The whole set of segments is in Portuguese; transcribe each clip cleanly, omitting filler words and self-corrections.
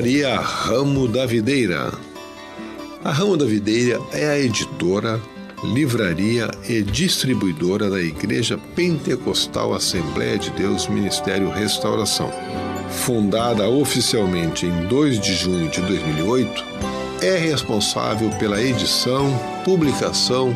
Livraria Ramo da Videira. A Ramo da Videira é a editora, livraria e distribuidora da Igreja Pentecostal Assembleia de Deus Ministério Restauração. Fundada oficialmente em 2 de junho de 2008, é responsável pela edição, publicação,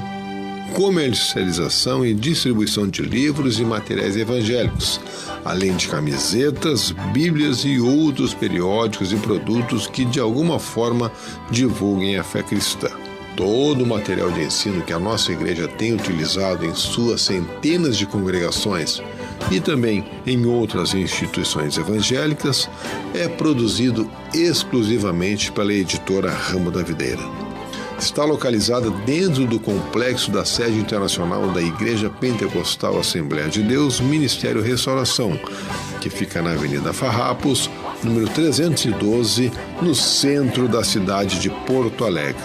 comercialização e distribuição de livros e materiais evangélicos, além de camisetas, bíblias e outros periódicos e produtos que de alguma forma divulguem a fé cristã. Todo o material de ensino que a nossa igreja tem utilizado em suas centenas de congregações e também em outras instituições evangélicas é produzido exclusivamente pela editora Ramo da Videira. Está localizada dentro do complexo da sede internacional da Igreja Pentecostal Assembleia de Deus Ministério Restauração, que fica na Avenida Farrapos, número 312, no centro da cidade de Porto Alegre.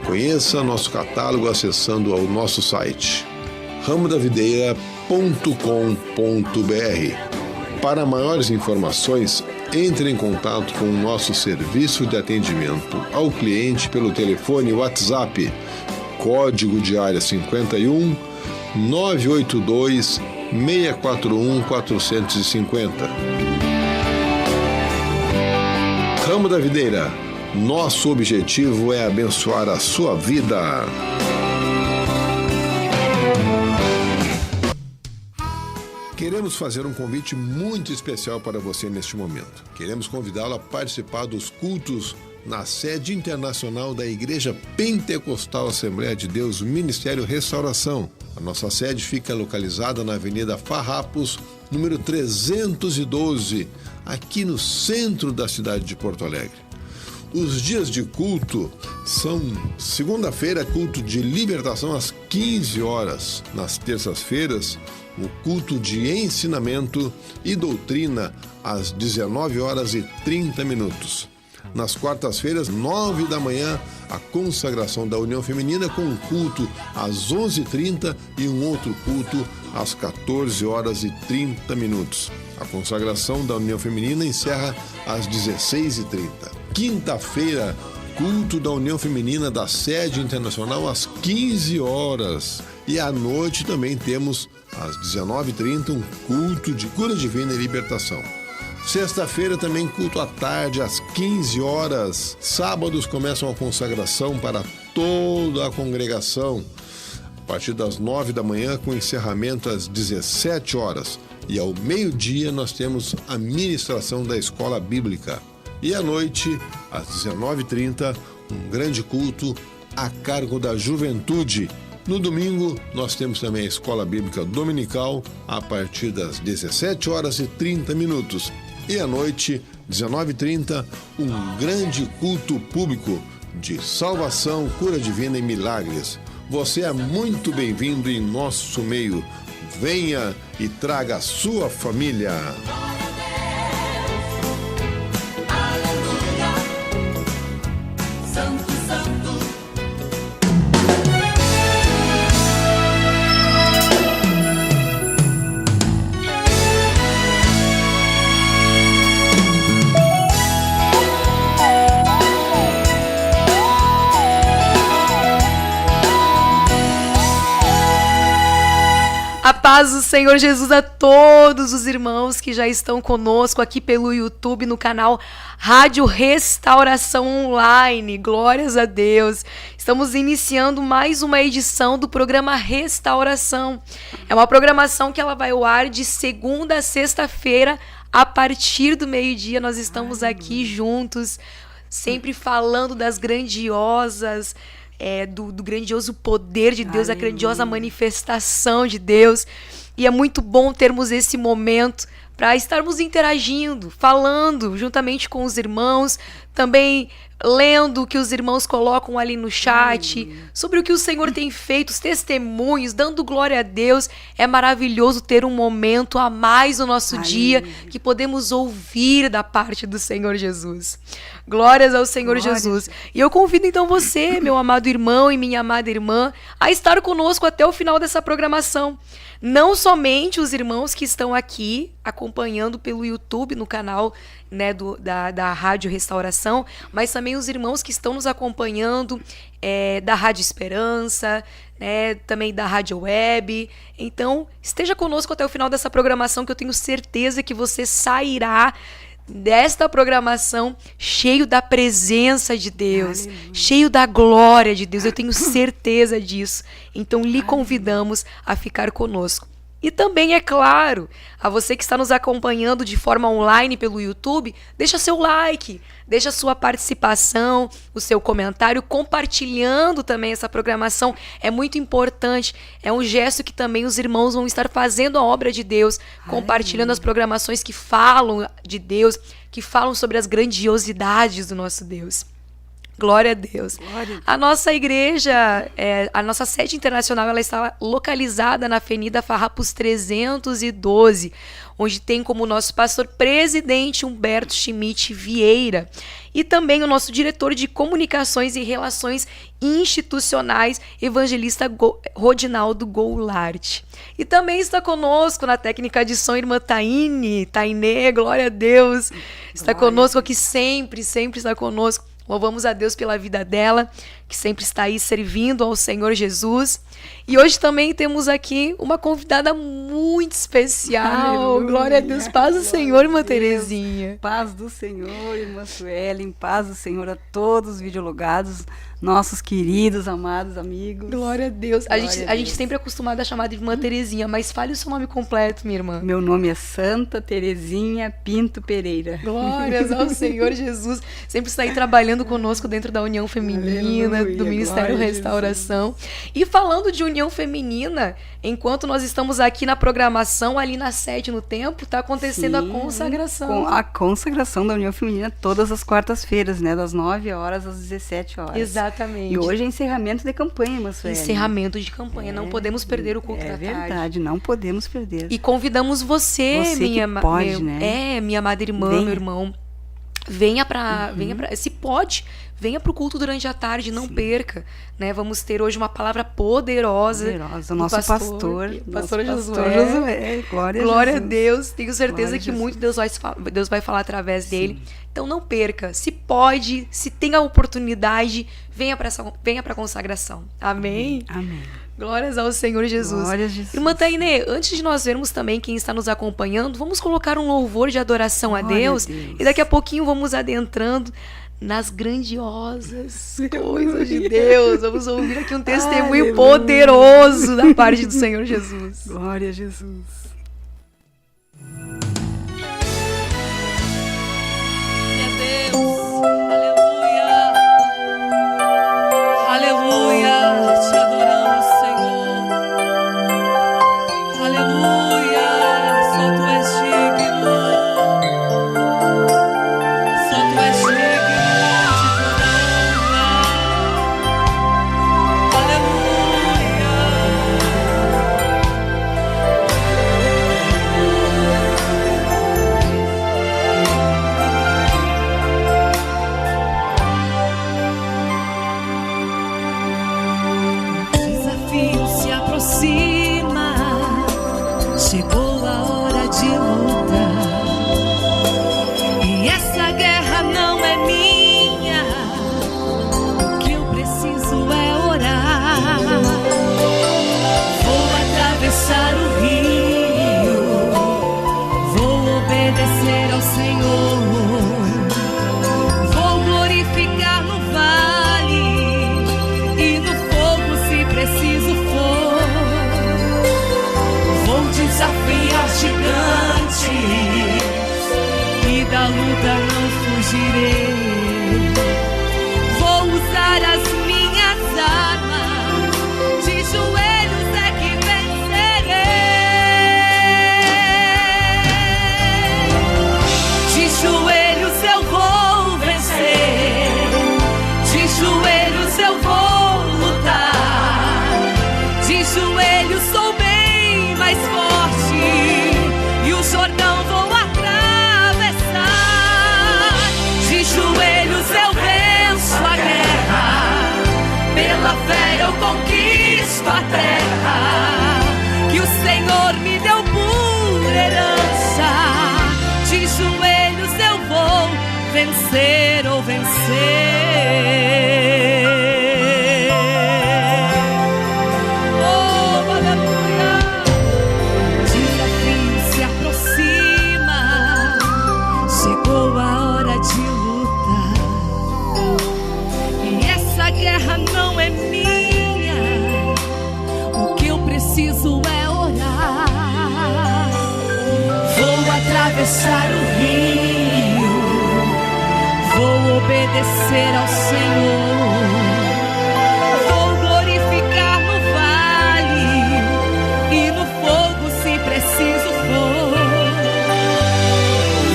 Conheça nosso catálogo acessando ao nosso site ramodavideira.com.br. Para maiores informações, entre em contato com o nosso serviço de atendimento ao cliente pelo telefone WhatsApp, código de área 51 982 641 450. Ramo da Videira, nosso objetivo é abençoar a sua vida. Queremos fazer um convite muito especial para você neste momento. Queremos convidá-lo a participar dos cultos na sede internacional da Igreja Pentecostal Assembleia de Deus Ministério Restauração. A nossa sede fica localizada na Avenida Farrapos, número 312, aqui no centro da cidade de Porto Alegre. Os dias de culto são segunda-feira, culto de libertação às 15 horas. Nas terças-feiras, o culto de ensinamento e doutrina às 19 horas e 30 minutos. Nas quartas-feiras, 9 da manhã, a consagração da União Feminina com um culto às 11h30 e um outro culto às 14 horas e 30 minutos. A consagração da União Feminina encerra às 16h30. Quinta-feira, culto da União Feminina da Sede Internacional às 15 horas. E à noite também temos, às 19h30, um culto de cura divina e libertação. Sexta-feira também culto à tarde, às 15 horas. Sábados começam a consagração para toda a congregação, a partir das 9 da manhã, com encerramento às 17 horas. E ao meio-dia nós temos a ministração da escola bíblica. E à noite, às 19h30, um grande culto a cargo da juventude. No domingo, nós temos também a escola bíblica dominical, a partir das 17 horas e 30 minutos. E à noite, 19h30, um grande culto público de salvação, cura divina e milagres. Você é muito bem-vindo em nosso meio. Venha e traga a sua família. A paz do Senhor Jesus a todos os irmãos que já estão conosco aqui pelo YouTube, no canal Rádio Restauração Online. Glórias a Deus. Estamos iniciando mais uma edição do programa Restauração. É uma programação que ela vai ao ar de segunda a sexta-feira, a partir do meio-dia. Nós estamos aqui juntos, sempre falando das grandiosas... do grandioso poder de Deus, a grandiosa manifestação de Deus. E é muito bom termos esse momento para estarmos interagindo, falando juntamente com os irmãos, também lendo o que os irmãos colocam ali no chat, sobre o que o Senhor tem feito, os testemunhos, dando glória a Deus. É maravilhoso ter um momento a mais no nosso dia que podemos ouvir da parte do Senhor Jesus. Glórias ao Senhor Jesus. E eu convido então você, meu amado irmão e minha amada irmã, a estar conosco até o final dessa programação. Não somente os irmãos que estão aqui acompanhando pelo YouTube, no canal, né, da Rádio Restauração, mas também os irmãos que estão nos acompanhando da Rádio Esperança, né, também da Rádio Web. Então, esteja conosco até o final dessa programação, que eu tenho certeza que você sairá desta programação cheio da presença de Deus, cheio da glória de Deus. Eu tenho certeza disso. Então, lhe convidamos a ficar conosco. E também, é claro, a você que está nos acompanhando de forma online pelo YouTube, deixa seu like, deixa sua participação, o seu comentário, compartilhando também essa programação. É muito importante, é um gesto que também os irmãos vão estar fazendo a obra de Deus, compartilhando as programações que falam de Deus, que falam sobre as grandiosidades do nosso Deus. Glória a Deus. A nossa igreja, a nossa sede internacional, ela está localizada na Avenida Farrapos 312, onde tem como nosso pastor presidente Humberto Schmidt Vieira e também o nosso diretor de comunicações e relações institucionais, evangelista Rodinaldo Goulart. E também está conosco na técnica de som irmã Tainê, glória a Deus. Está conosco aqui sempre está conosco. Louvamos a Deus pela vida dela, que sempre está aí servindo ao Senhor Jesus. E hoje também temos aqui uma convidada muito especial. Aleluia. Glória a Deus. Paz do Senhor, irmã Terezinha. Paz do Senhor, irmã Suelen. Paz do Senhor a todos os videologados, nossos queridos, amados amigos. Glória a Deus. A gente sempre é acostumada a chamar de irmã Terezinha, mas fale o seu nome completo, minha irmã. Meu nome é Santa Terezinha Pinto Pereira. Glórias ao Senhor Jesus. Sempre está aí trabalhando conosco dentro da União Feminina, aleluia, do Ministério Restauração. E falando de União Feminina, enquanto nós estamos aqui na programação, ali na sede no templo, está acontecendo a consagração. A consagração da União Feminina todas as quartas-feiras, né? Das 9 horas às 17 horas. Exatamente. E hoje é encerramento de campanha, mas encerramento de campanha. Não podemos perder o culto da tarde. É verdade, não podemos perder. E convidamos você minha amada irmã, meu irmão. Venha para, se pode, venha para o culto durante a tarde, não perca, né? Vamos ter hoje uma palavra poderosa. O nosso pastor Josué. Glória a Deus. Tenho certeza que muito Deus vai falar através dele. Então não perca. Se pode, se tem a oportunidade, venha para a consagração. Amém? Amém. Glórias ao Senhor Jesus. Glórias a Jesus. Irmã Tainê, antes de nós vermos também quem está nos acompanhando, vamos colocar um louvor de adoração a Deus. E daqui a pouquinho vamos adentrando nas grandiosas coisas de Deus. Vamos ouvir aqui um testemunho poderoso da parte do Senhor Jesus. Glória a Jesus. Chegou a hora de lutar, e essa guerra não é minha. O que eu preciso é orar. Vou atravessar o rio, vou obedecer ao Senhor, vou glorificar no vale e no fogo se preciso for. Desafiar gigantes e da luta não fugirei. Vou usar as minhas armas, de joelhos é que vencerei. De joelhos eu vou vencer. vencer ou vencer. Oh, aleluia! Desafio se aproxima, chegou a hora de lutar. E essa guerra não é minha, o que eu preciso é orar. Vou atravessar o rio, vou obedecer ao Senhor, vou glorificar no vale e no fogo se preciso for.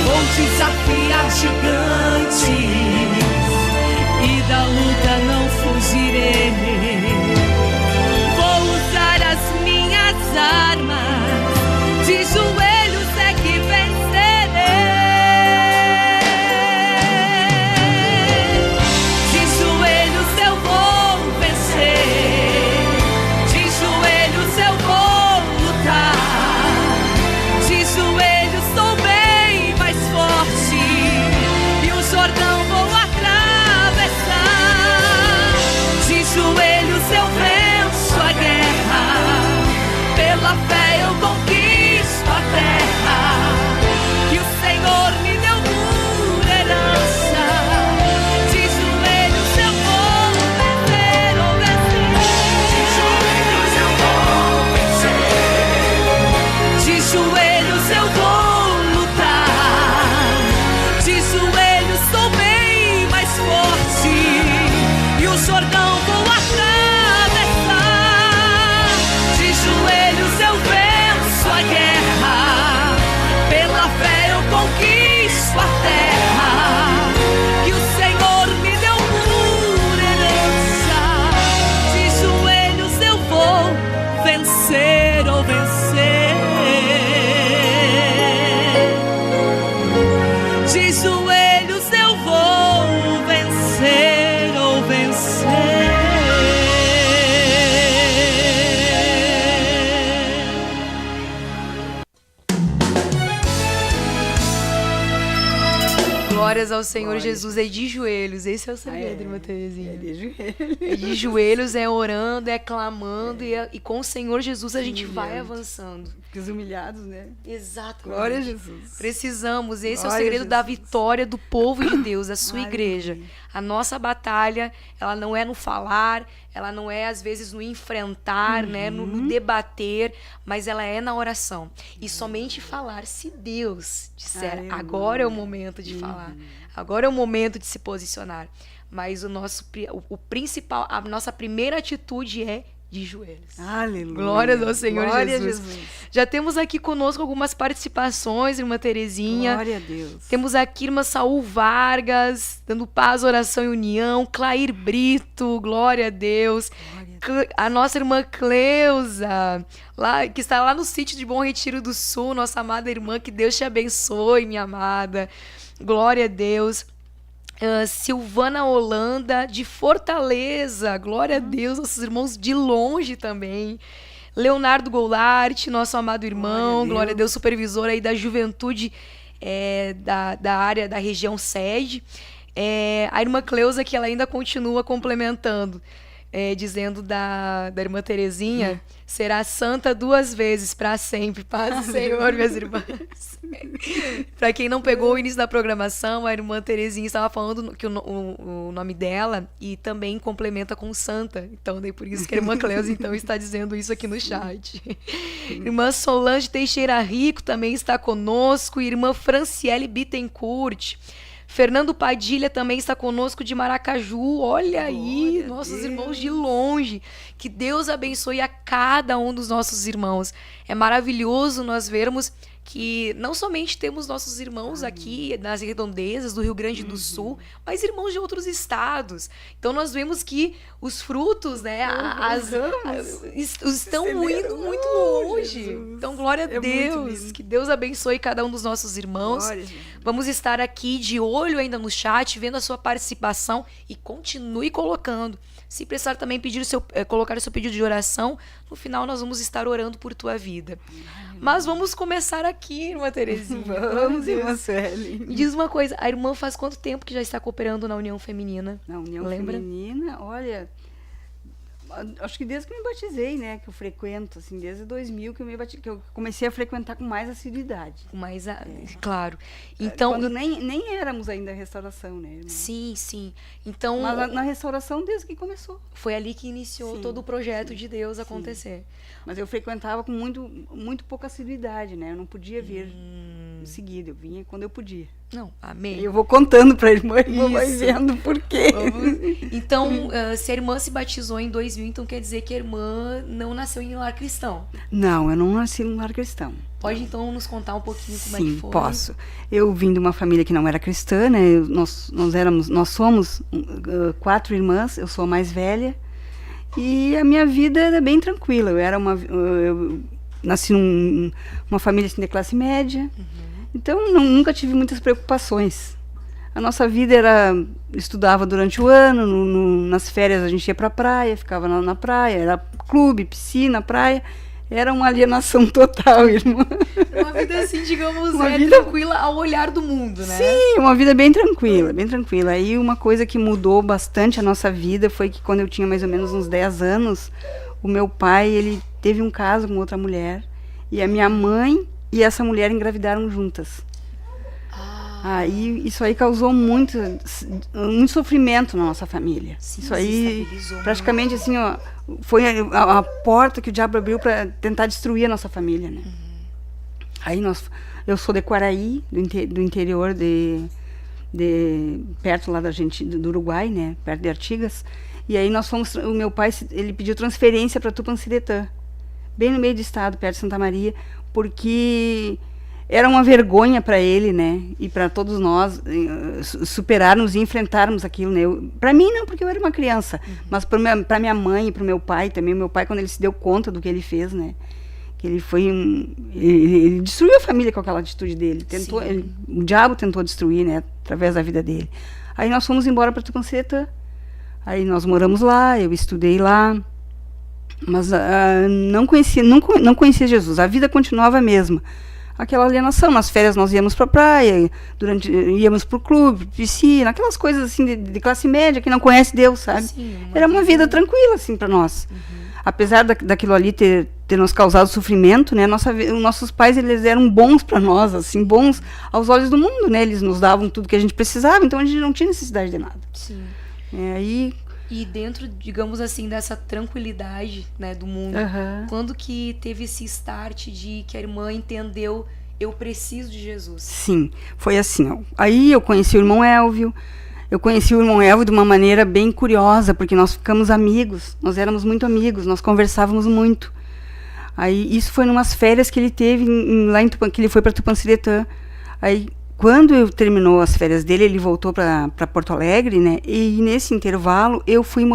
Vou desafiar gigantes e da luta não fugirei. Vou usar as minhas armas, de joelhos é que vencerei. De joelhos eu vou vencer, de joelhos eu vou lutar, de joelhos sou bem mais forte e o Jordão vou atravessar. De joelhos eu venço a guerra, pela fé eu conquisto a terra que o Senhor me deu por herança. De joelhos eu vou vencer ou vencer. De joelhos eu vou vencer, de joelhos eu vou lutar, de joelhos sou bem mais forte e o Jordão vou atravessar. De joelhos eu venço a guerra, pela fé eu conquisto a terra que o Senhor me deu por herança. De joelhos eu vou vencer ou vencer. De joelhos eu vou vencer ou vencer. Glórias ao Senhor Glórias. Jesus, é de joelhos. Esse é o segredo, irmã É Terezinha. de joelho. É de joelhos, é orando, é clamando, e com o Senhor Jesus a gente vai Humilhando. avançando. Porque os humilhados, né? Exato. Glória a Jesus. Precisamos. Esse é o Glória a segredo da Jesus. vitória do povo de Deus, da sua Aleluia. igreja. A nossa batalha, ela não é no falar, ela não é às vezes no enfrentar, né, no debater, mas ela é na oração. E somente falar, se Deus disser, Aleluia. agora é o momento de falar, agora é o momento de se posicionar. Mas o principal, a nossa primeira atitude é de joelhos. Aleluia. Glórias ao Senhor Glória a Jesus. Já temos aqui conosco algumas participações, irmã Terezinha. Glória a Deus. Temos aqui irmã Saul Vargas, dando paz, oração e união. Clair Brito, glória a Deus. A nossa irmã Cleusa, que está lá no sítio de Bom Retiro do Sul, nossa amada irmã, que Deus te abençoe, minha amada. Glória a Deus. Silvana Holanda, de Fortaleza, glória a Deus, nossos irmãos de longe também. Leonardo Goulart, nosso amado irmão, glória a Deus, supervisor aí da juventude da área da região sede. A irmã Cleusa, que ela ainda continua complementando, dizendo da irmã Terezinha, será santa 2 vezes para sempre. Paz do Senhor, minhas irmãs. Para quem não pegou o início da programação, a irmã Terezinha estava falando que o nome dela e também complementa com santa. Então, daí por isso que a irmã Cleusa então, está dizendo isso aqui no chat. Irmã Solange Teixeira Rico também está conosco. Irmã Franciele Bittencourt. Fernando Padilha também está conosco de Maracaju. Olha aí, nossos irmãos de longe. Que Deus abençoe a cada um dos nossos irmãos. É maravilhoso nós vermos que não somente temos nossos irmãos aqui nas redondezas do Rio Grande do Sul, mas irmãos de outros estados. Então nós vemos que os frutos, né, estão indo muito longe. Jesus. Então glória a É muito Deus, lindo. que Deus abençoe cada um dos nossos irmãos. Glória, Jesus. Vamos estar aqui de olho ainda no chat, vendo a sua participação e continue colocando. Se precisar também colocar o seu pedido de oração, no final nós vamos estar orando por tua vida. Mas vamos começar aqui aqui, irmã Terezinha. Vamos, irmã Sueli. Me diz uma coisa, a irmã faz quanto tempo que já está cooperando na União Feminina? Na União Lembra? Feminina, olha, acho que desde que eu me batizei, né, que eu frequento, assim, desde 2000 que que eu comecei a frequentar com mais assiduidade. Mais claro. Então, Quando nem éramos ainda a restauração, né, irmã? sim. Então, Mas na restauração desde que começou. foi ali que iniciou Sim, todo o projeto de Deus acontecer. Mas eu frequentava com muito pouca assiduidade, né? Eu não podia vir seguido, eu vinha quando eu podia. Não, amém. E eu vou contando para a irmã vai Isso. vendo por quê. Então, se a irmã se batizou em 2000, então quer dizer que a irmã não nasceu em lar cristão. Não, eu não nasci num lar cristão. Pode então nos contar um pouquinho como é Sim, que foi? posso. Eu vim de uma família que não era cristã, né? Nós somos 4 irmãs, eu sou a mais velha. E a minha vida era bem tranquila. Eu nasci numa família assim, de classe média. Então nunca tive muitas preocupações. A nossa vida era estudava durante o ano, nas férias a gente ia para a praia, ficava na praia, era clube, piscina, praia. Era uma alienação total, irmã. Uma vida assim, digamos, Uma vida- tranquila ao olhar do mundo, né? Sim, uma vida bem tranquila, bem tranquila. Aí uma coisa que mudou bastante a nossa vida foi que quando eu tinha mais ou menos uns 10 anos, o meu pai, ele teve um caso com outra mulher, e a minha mãe e essa mulher engravidaram juntas. Aí isso aí causou muito sofrimento na nossa família. Sim, Isso aí desestabilizou praticamente assim, ó, foi a porta que o diabo abriu para tentar destruir a nossa família, né? Aí eu sou de Quaraí, do interior perto lá da Argentina, do Uruguai, né, perto de Artigas. E aí o meu pai, ele pediu transferência para Tupanciretã, bem no meio do estado, perto de Santa Maria, porque era uma vergonha para ele, né, e para todos nós superarmos e enfrentarmos aquilo, né. Para mim não, porque eu era uma criança, mas para minha mãe e para o meu pai também. O meu pai, quando ele se deu conta do que ele fez, né, que ele foi ele destruiu a família com aquela atitude dele. O diabo tentou destruir, né, através da vida dele. Aí nós fomos embora para Tupanciretã. Aí nós moramos lá, eu estudei lá, mas não conhecia Jesus. A vida continuava a mesma. Aquela alienação, nas férias nós íamos para a praia, íamos para o clube, piscina, aquelas coisas assim de classe média, que não conhece Deus, sabe? Sim, era uma vida tranquila assim para nós. Apesar daquilo ali ter nos causado sofrimento, né? Nossos pais, eles eram bons para nós, assim, bons aos olhos do mundo, né? Eles nos davam tudo que a gente precisava, então a gente não tinha necessidade de nada. Sim. E dentro, digamos assim, dessa tranquilidade, né, do mundo, quando que teve esse start de que a irmã entendeu, eu preciso de Jesus? Sim, foi assim, ó. Aí eu conheci o irmão Elvio. Eu conheci o irmão Elvio de uma maneira bem curiosa, porque nós ficamos amigos, nós éramos muito amigos, nós conversávamos muito. Aí isso foi numas férias que ele teve lá em que ele foi para Tupanciretã. Aí quando terminou as férias dele, ele voltou para Porto Alegre, né? E nesse intervalo eu fui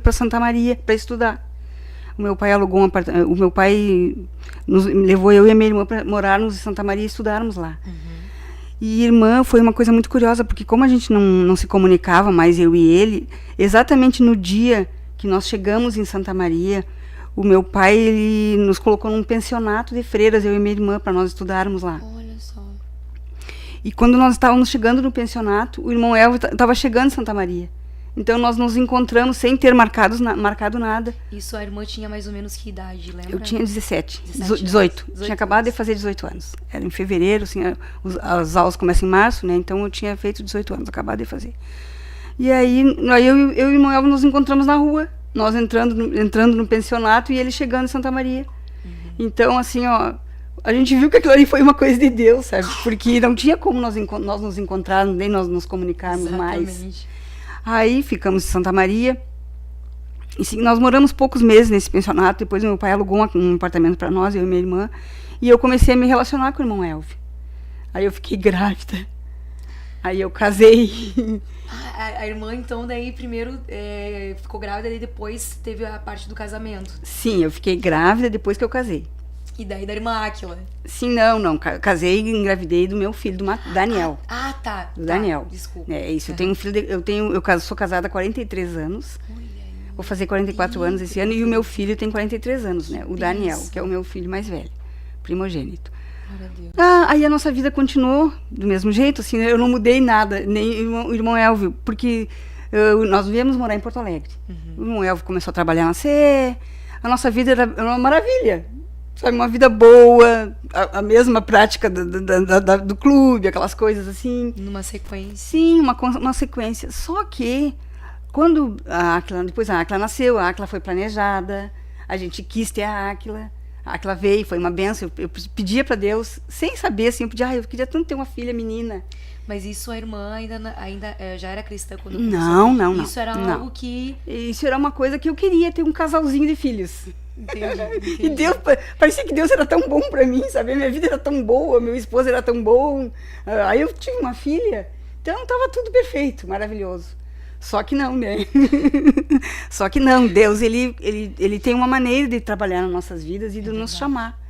para Santa Maria para estudar. O meu pai alugou um apartamento, o meu pai levou eu e a minha irmã para morarmos em Santa Maria e estudarmos lá. E irmã, foi uma coisa muito curiosa, porque como a gente não se comunicava mais, eu e ele, exatamente no dia que nós chegamos em Santa Maria, o meu pai, ele nos colocou num pensionato de freiras, eu e minha irmã, para nós estudarmos lá. Olha só. E quando nós estávamos chegando no pensionato, o irmão Elvio estava chegando em Santa Maria. Então nós nos encontramos sem ter marcado nada. Isso, a irmã tinha mais ou menos que idade, lembra? Eu tinha 18. 18 Tinha acabado de fazer 18 anos. Era em fevereiro, assim, as aulas começam em março, né? Então eu tinha feito 18 anos, acabado de fazer. E aí eu e o irmão Elvio nos encontramos na rua, nós entrando no pensionato e ele chegando em Santa Maria. Então, assim, ó, a gente viu que aquilo ali foi uma coisa de Deus, sabe? Porque não tinha como nós nos encontrarmos, nem nós nos comunicarmos mais. Aí ficamos em Santa Maria. E sim, nós moramos poucos meses nesse pensionato. Depois meu pai alugou um apartamento para nós, eu e minha irmã. E eu comecei a me relacionar com o irmão Elvio. Aí eu fiquei grávida. Aí eu casei. A irmã, então, daí primeiro ficou grávida e depois teve a parte do casamento. Sim, eu fiquei grávida depois que eu casei. E daí da irmã Áquila? Sim, não. Casei e engravidei do meu filho, do Daniel. Tá. Do Daniel. Desculpa. É isso, eu tenho um filho, sou casada há 43 anos. Vou fazer 44 anos esse ano e o meu filho tem 43 anos, né? O Daniel, que é o meu filho mais velho, primogênito. Glória a Deus. Aí a nossa vida continuou do mesmo jeito, assim, eu não mudei nada, nem o irmão Elvio, porque nós viemos morar em Porto Alegre. O irmão Elvio começou a trabalhar na CE, a nossa vida era uma maravilha, sabe, uma vida boa, a mesma prática do clube, aquelas coisas assim. Numa sequência. Sim, uma sequência. Só que, quando depois a Áquila nasceu, a Áquila foi planejada, a gente quis ter a Áquila veio, foi uma benção, eu pedia para Deus, sem saber, assim, eu queria tanto ter uma filha menina. Mas isso a irmã ainda já era cristã quando Não. Isso era não. algo que... Isso era uma coisa que eu queria, ter um casalzinho de filhos. Entendi. E Deus, parecia que Deus era tão bom para mim, sabe? Minha vida era tão boa, meu esposo era tão bom. Aí eu tive uma filha, então estava tudo perfeito, maravilhoso. Só que não, né? Só que não, Deus, ele tem uma maneira de trabalhar nas nossas vidas e de nos chamar.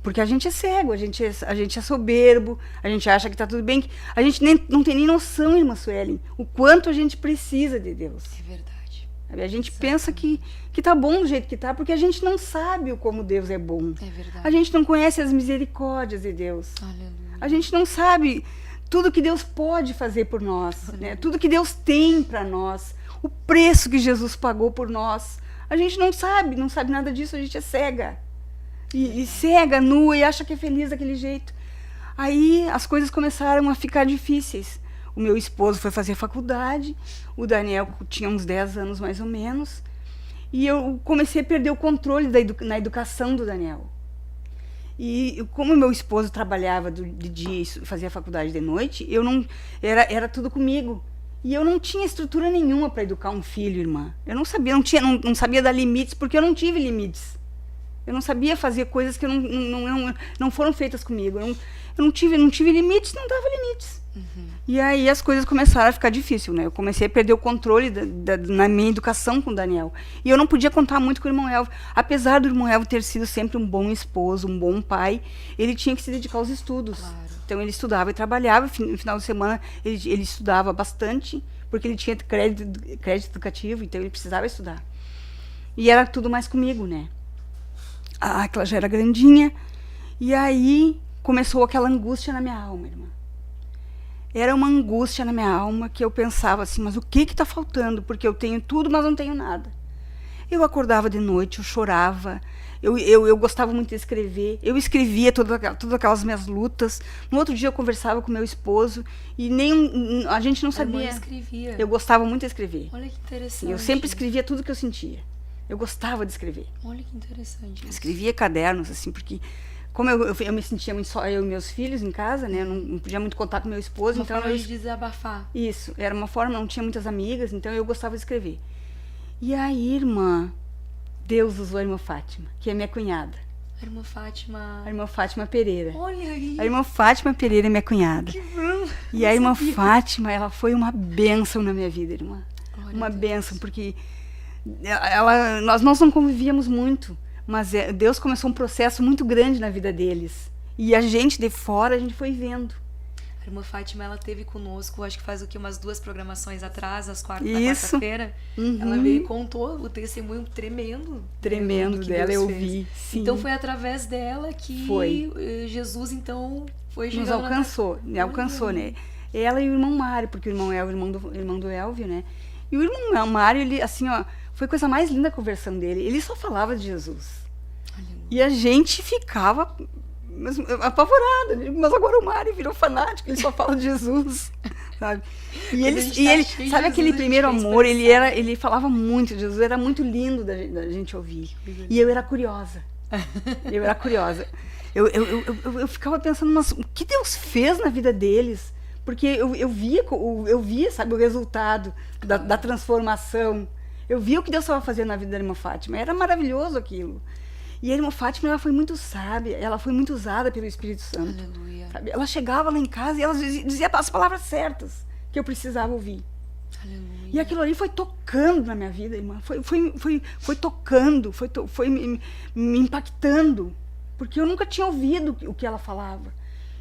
Porque a gente é cego, a gente é soberbo, a gente acha que está tudo bem. A gente não tem nem noção, irmã Suelen, o quanto a gente precisa de Deus. É verdade. A gente pensa que tá bom do jeito que tá, porque a gente não sabe como Deus é bom. É verdade. A gente não conhece as misericórdias de Deus. Aleluia. A gente não sabe tudo que Deus pode fazer por nós, né? Tudo que Deus tem para nós, o preço que Jesus pagou por nós. A gente não sabe nada disso, a gente é cega. E cega, nua, e acha que é feliz daquele jeito. Aí as coisas começaram a ficar difíceis. O meu esposo foi fazer faculdade, o Daniel tinha uns 10 anos mais ou menos, e eu comecei a perder o controle na educação do Daniel. E como meu esposo trabalhava de dia e fazia faculdade de noite, era tudo comigo. E eu não tinha estrutura nenhuma para educar um filho, irmã. Eu não sabia dar limites, porque eu não tive limites. Eu não sabia fazer coisas que não foram feitas comigo. Eu não tive limites, não dava limites. E aí as coisas começaram a ficar difíceis, né? Eu comecei a perder o controle na minha educação com o Daniel. E eu não podia contar muito com o irmão Elvio. Apesar do irmão Elvio ter sido sempre um bom esposo, um bom pai, ele tinha que se dedicar aos estudos. Claro. Então ele estudava e trabalhava. No final de semana ele estudava bastante, porque ele tinha crédito educativo, então ele precisava estudar. E era tudo mais comigo, né? A Áquila já era grandinha. E aí começou aquela angústia na minha alma, irmã. Era uma angústia na minha alma que eu pensava assim, mas o que está faltando? Porque eu tenho tudo, mas não tenho nada. Eu acordava de noite, eu chorava, eu gostava muito de escrever, eu escrevia todas aquelas minhas lutas. No outro dia eu conversava com meu esposo e a gente não sabia. A irmã escrevia. Eu gostava muito de escrever. Olha que interessante. Eu sempre escrevia tudo que eu sentia. Eu gostava de escrever. Olha que interessante. Eu escrevia cadernos, assim, porque como eu me sentia muito só eu e meus filhos em casa, né? Eu não podia muito contar com meu esposo. Uma então forma de desabafar. Isso, era uma forma, não tinha muitas amigas, então eu gostava de escrever. E aí, irmã, Deus usou a irmã Fátima, que é minha cunhada. A irmã Fátima... A irmã Fátima Pereira. Olha aí. A irmã Fátima Pereira é minha cunhada. Que bom. E a irmã Fátima, ela foi uma bênção na minha vida, irmã. Glória Uma a Deus. bênção, porque nós não convivíamos muito, mas Deus começou um processo muito grande na vida deles. E a gente de fora, a gente foi vendo. A irmã Fátima, ela esteve conosco, acho que faz umas 2 programações atrás, às da Isso. quarta-feira. Ela veio e contou o testemunho tremendo. Tremendo que dela, Deus eu fez. vi. Sim. Então foi através dela que Jesus, então, foi Nos chegando me alcançou, né? Ela e o irmão Mário, porque o irmão Elvio, irmão do Elvio, né? E o irmão Mário, ele, assim, ó, foi a coisa mais linda a conversão dele. Ele só falava de Jesus. Aleluia. E a gente ficava apavorada. Mas agora o Mário virou fanático, ele só fala de Jesus, sabe? E ele, sabe aquele primeiro amor, ele falava muito de Jesus, era muito lindo da gente ouvir. E eu era curiosa. Eu ficava pensando, mas o que Deus fez na vida deles? Porque eu via, sabe, o resultado da transformação. Eu via o que Deus estava fazendo na vida da irmã Fátima. Era maravilhoso aquilo. E a irmã Fátima, ela foi muito sábia, ela foi muito usada pelo Espírito Santo. Aleluia. Sabe? Ela chegava lá em casa e ela dizia as palavras certas que eu precisava ouvir. Aleluia. E aquilo ali foi tocando na minha vida, irmã. Foi tocando, foi me impactando. Porque eu nunca tinha ouvido o que ela falava.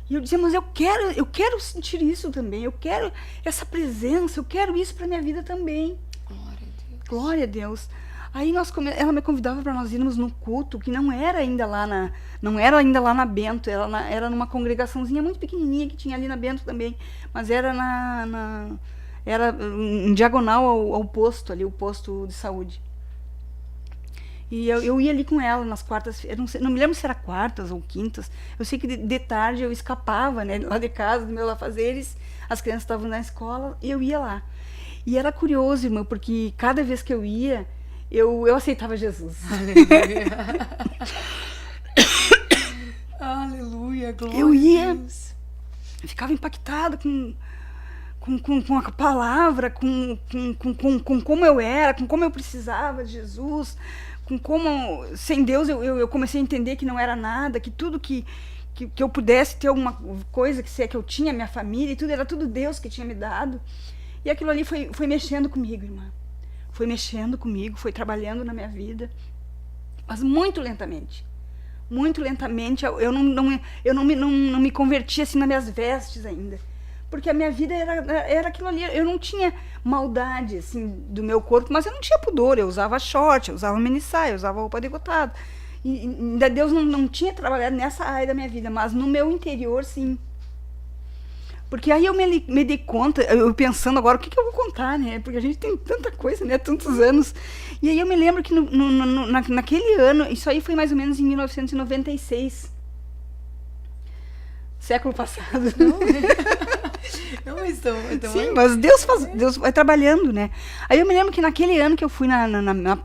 E eu dizia, mas eu quero sentir isso também. Eu quero essa presença, eu quero isso para minha vida também. Glória a Deus. Glória a Deus. Aí ela me convidava para nós irmos no culto, que não era ainda lá na Bento, era numa congregaçãozinha muito pequenininha que tinha ali na Bento também, mas era era em diagonal ao posto ali, o posto de saúde. E eu ia ali com ela nas quartas, não me lembro se era quartas ou quintas. Eu sei que de tarde eu escapava, né, lá de casa, dos meus afazeres, as crianças estavam na escola e eu ia lá. E era curioso, irmão, porque cada vez que eu ia, eu aceitava Jesus. Aleluia, glória Eu ia, a Deus. eu ficava impactada com a palavra, com como eu era, com como eu precisava de Jesus, com como, sem Deus, eu comecei a entender que não era nada, que tudo que eu pudesse ter alguma coisa, que eu tinha, minha família e tudo, era tudo Deus que tinha me dado. E aquilo ali foi mexendo comigo, irmã. Foi mexendo comigo, foi trabalhando na minha vida, mas muito lentamente. Muito lentamente, eu não me converti assim nas minhas vestes ainda. Porque a minha vida era aquilo ali. Eu não tinha maldade, assim, do meu corpo, mas eu não tinha pudor. Eu usava short, eu usava minissaia, eu usava roupa decotada. E ainda Deus não tinha trabalhado nessa área da minha vida, mas no meu interior, sim. Porque aí eu me dei conta, eu pensando agora, o que eu vou contar, né? Porque a gente tem tanta coisa, né? Tantos anos. E aí eu me lembro que naquele ano, isso aí foi mais ou menos em 1996. Século passado. Não, então sim, mas Deus vai trabalhando, né? Aí eu me lembro que naquele ano que eu fui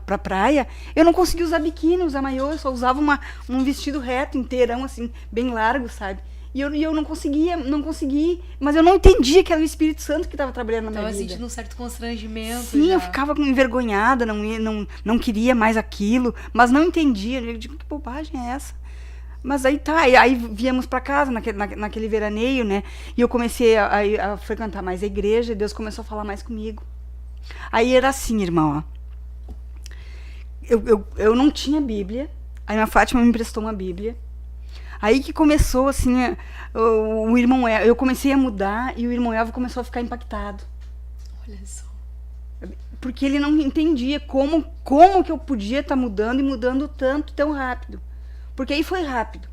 pra praia, eu não conseguia usar biquíni, usar maiô, eu só usava um vestido reto, inteirão, assim, bem largo, sabe? E eu não conseguia, mas eu não entendia que era o Espírito Santo que estava trabalhando na minha vida. Estava sentindo um certo constrangimento. Sim, já. eu ficava envergonhada, não queria mais aquilo, mas não entendia. Eu digo, que bobagem é essa? Mas aí aí viemos para casa naquele veraneio, né? E eu comecei a frequentar mais a igreja, e Deus começou a falar mais comigo. Aí era assim, irmão, ó. Eu não tinha Bíblia, aí a Fátima me emprestou uma Bíblia. Aí que começou, assim, o irmão Elvio, eu comecei a mudar e o irmão Elvio começou a ficar impactado. Olha só. Porque ele não entendia como que eu podia estar mudando e mudando tão rápido. Porque aí foi rápido.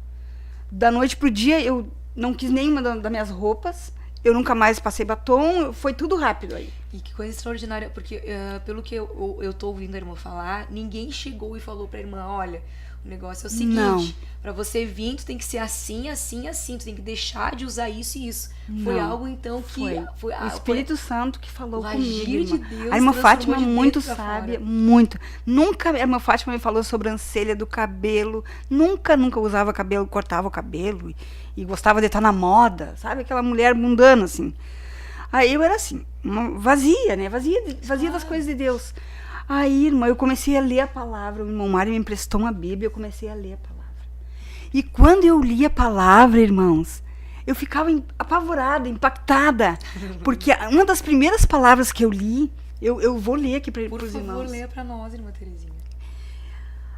Da noite pro dia, eu não quis nenhuma das minhas roupas, eu nunca mais passei batom, foi tudo rápido aí. E que coisa extraordinária, porque pelo que eu tô ouvindo a irmã falar, ninguém chegou e falou pra irmã, olha, o negócio é o seguinte, pra você vir, tu tem que ser assim, assim, assim, tu tem que deixar de usar isso e isso. Não. Foi algo, então, que... Foi o Espírito Santo que falou comigo, de irmã. Deus, A irmã Fátima é de muito dentro pra sábia, fora. muito. Nunca a irmã Fátima me falou sobrancelha do cabelo, nunca usava cabelo, cortava o cabelo e gostava de estar na moda, sabe? Aquela mulher mundana, assim. Aí eu era assim, vazia, né? Vazia das coisas de Deus. Aí, irmã, eu comecei a ler a palavra. O irmão Mário me emprestou uma Bíblia, eu comecei a ler a palavra. E quando eu li a palavra, irmãos, eu ficava apavorada, impactada. Porque uma das primeiras palavras que eu li, eu vou ler aqui para os irmãos. Por favor, leia para nós, irmã Terezinha.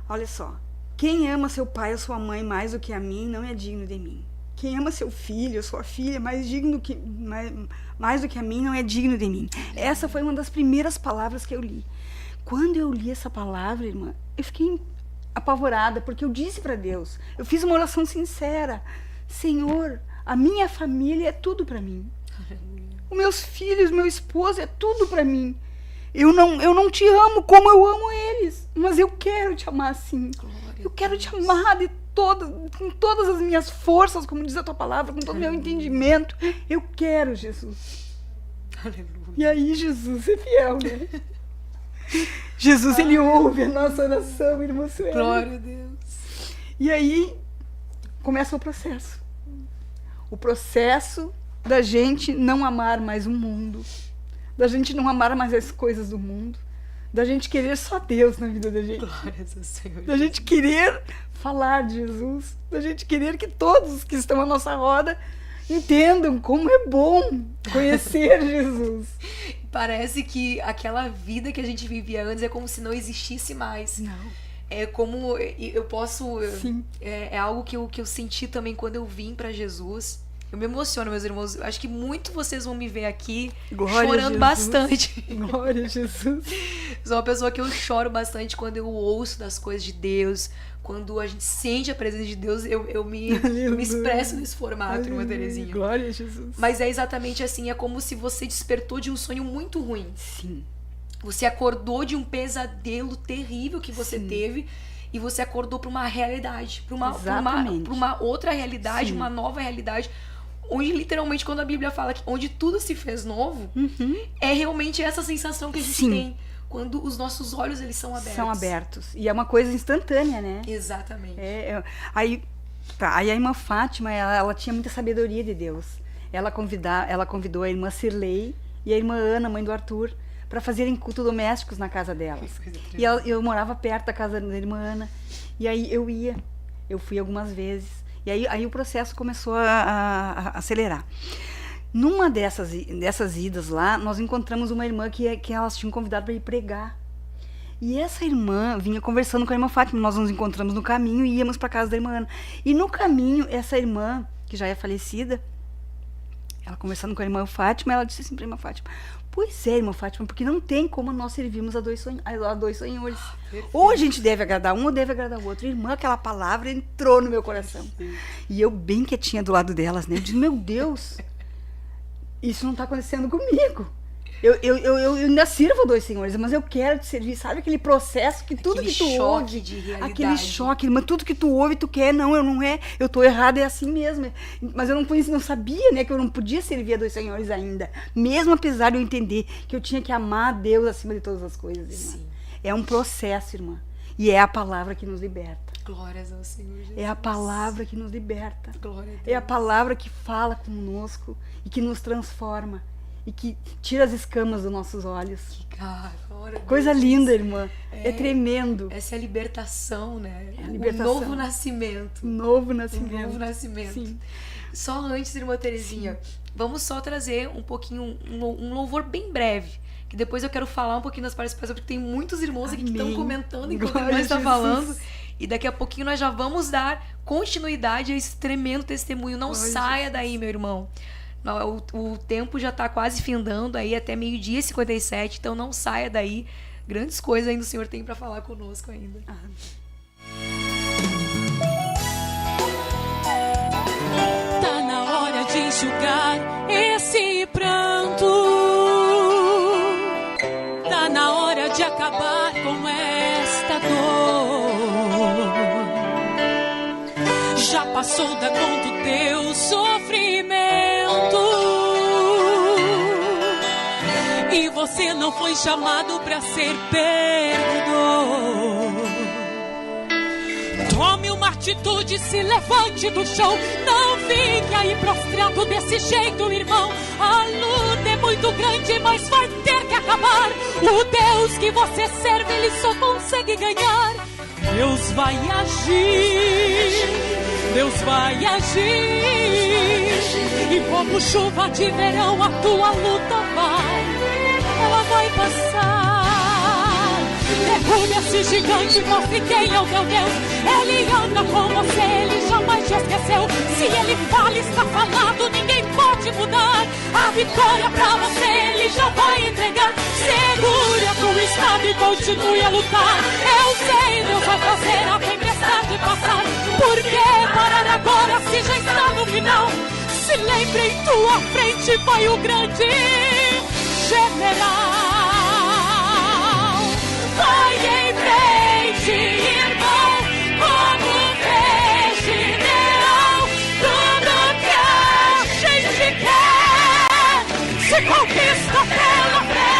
Olha só. Quem ama seu pai ou sua mãe mais do que a mim, não é digno de mim. Quem ama seu filho ou sua filha mais do que a mim, não é digno de mim. Essa foi uma das primeiras palavras que eu li. Quando eu li essa palavra, irmã, eu fiquei apavorada, porque eu disse para Deus, eu fiz uma oração sincera: Senhor, a minha família é tudo para mim. Os meus filhos, meu esposo, é tudo para mim. Eu não te amo como eu amo eles, mas eu quero te amar assim. Eu quero te amar com todas as minhas forças, como diz a tua palavra, com todo o meu entendimento. Eu quero, Jesus. Aleluia. E aí, Jesus é fiel, né? Jesus, ele ouve a nossa oração, irmão Sueli. Glória a Deus. E aí começa o processo. O processo da gente não amar mais o mundo, da gente não amar mais as coisas do mundo, da gente querer só Deus na vida da gente. Glórias ao Senhor. Da gente querer falar de Jesus, da gente querer que todos que estão à nossa roda entendam como é bom conhecer Jesus. Parece que aquela vida que a gente vivia antes é como se não existisse mais. Não. É como eu posso... Sim. É algo que eu senti também quando eu vim para Jesus. Eu me emociono, meus irmãos. Eu acho que muito vocês vão me ver aqui Glória chorando a Jesus. bastante. Glória a Jesus. Sou uma pessoa que eu choro bastante quando eu ouço das coisas de Deus. Quando a gente sente a presença de Deus, eu me expresso nesse formato, irmã Terezinha. Glória a Jesus. Mas é exatamente assim, é como se você despertou de um sonho muito ruim. Sim. Você acordou de um pesadelo terrível que você teve e você acordou para uma realidade, para uma outra realidade, Sim. uma nova realidade, onde literalmente quando a Bíblia fala que onde tudo se fez novo, é realmente essa sensação que a gente Sim. tem quando os nossos olhos eles são abertos. São abertos. E é uma coisa instantânea, né? Exatamente. Aí a irmã Fátima, ela tinha muita sabedoria de Deus. Ela convidou a irmã Cirlei e a irmã Ana, mãe do Arthur, para fazerem culto domésticos na casa delas. E eu morava perto da casa da irmã Ana. E aí eu fui algumas vezes. E aí o processo começou a acelerar. Numa dessas idas lá, nós encontramos uma irmã que elas tinham convidado para ir pregar. E essa irmã vinha conversando com a irmã Fátima. Nós nos encontramos no caminho e íamos para casa da irmã Ana. E no caminho, essa irmã, que já é falecida, ela conversando com a irmã Fátima, ela disse assim para a irmã Fátima: pois é, irmã Fátima, porque não tem como nós servirmos a dois senhores. Ou a gente deve agradar um ou deve agradar o outro. Irmã, aquela palavra entrou no meu coração. E eu bem quietinha do lado delas, né? Eu disse: meu Deus, isso não está acontecendo comigo. Eu ainda sirvo a dois senhores, mas eu quero te servir. Sabe aquele processo que tudo que tu ouve, de realidade. aquele choque, irmã, tudo que tu ouve, tu quer, não, eu não é, eu tô errada, é assim mesmo. Mas eu não sabia, né, que eu não podia servir a dois senhores ainda, mesmo apesar de eu entender que eu tinha que amar a Deus acima de todas as coisas, irmã. Sim. É um processo, irmã, e é a palavra que nos liberta. Glórias ao Senhor Jesus. É a palavra que nos liberta. Glória a Deus. É a palavra que fala conosco e que nos transforma e que tira as escamas dos nossos olhos. Glória a Deus. Coisa linda, irmã. É tremendo. Essa é a libertação, né? É a libertação. O novo nascimento. Novo nascimento. O novo nascimento. Sim. Só antes, irmã Terezinha, vamos só trazer um pouquinho, um louvor bem breve. Que depois eu quero falar um pouquinho das participações, porque tem muitos irmãos aqui que estão comentando enquanto Glória nós está a falando. Jesus. E daqui a pouquinho nós já vamos dar continuidade a esse tremendo testemunho. Não Glória a saia Jesus. daí, meu irmão. O tempo já está quase findando aí, até 12h57, então não saia daí. Grandes coisas ainda o Senhor tem para falar conosco ainda. Tá na hora de enxugar esse pranto. Tá na hora de acabar com esta dor. Já passou da conta o teu sofrimento. E você não foi chamado para ser perdedor. Tome uma atitude, se levante do chão. Não fique aí prostrado desse jeito, irmão. A luta é muito grande, mas vai ter que acabar. O Deus que você serve, Ele só consegue ganhar. Deus vai agir, Deus vai agir. E como chuva de verão, a tua luta ela vai passar. Derrube esse gigante, mostre quem é o teu Deus. Ele anda com você, Ele jamais te esqueceu. Se Ele fala, está falado, ninguém pode mudar. A vitória pra você, Ele já vai entregar. Segure a tua espada e continue a lutar. Eu sei, Deus vai fazer a tempestade passar. Por que parar agora se já está no final? Se lembre, em tua frente vai o grande general. Vai em frente, irmão, como peixe leão. Tudo que a gente quer se conquista pela fé.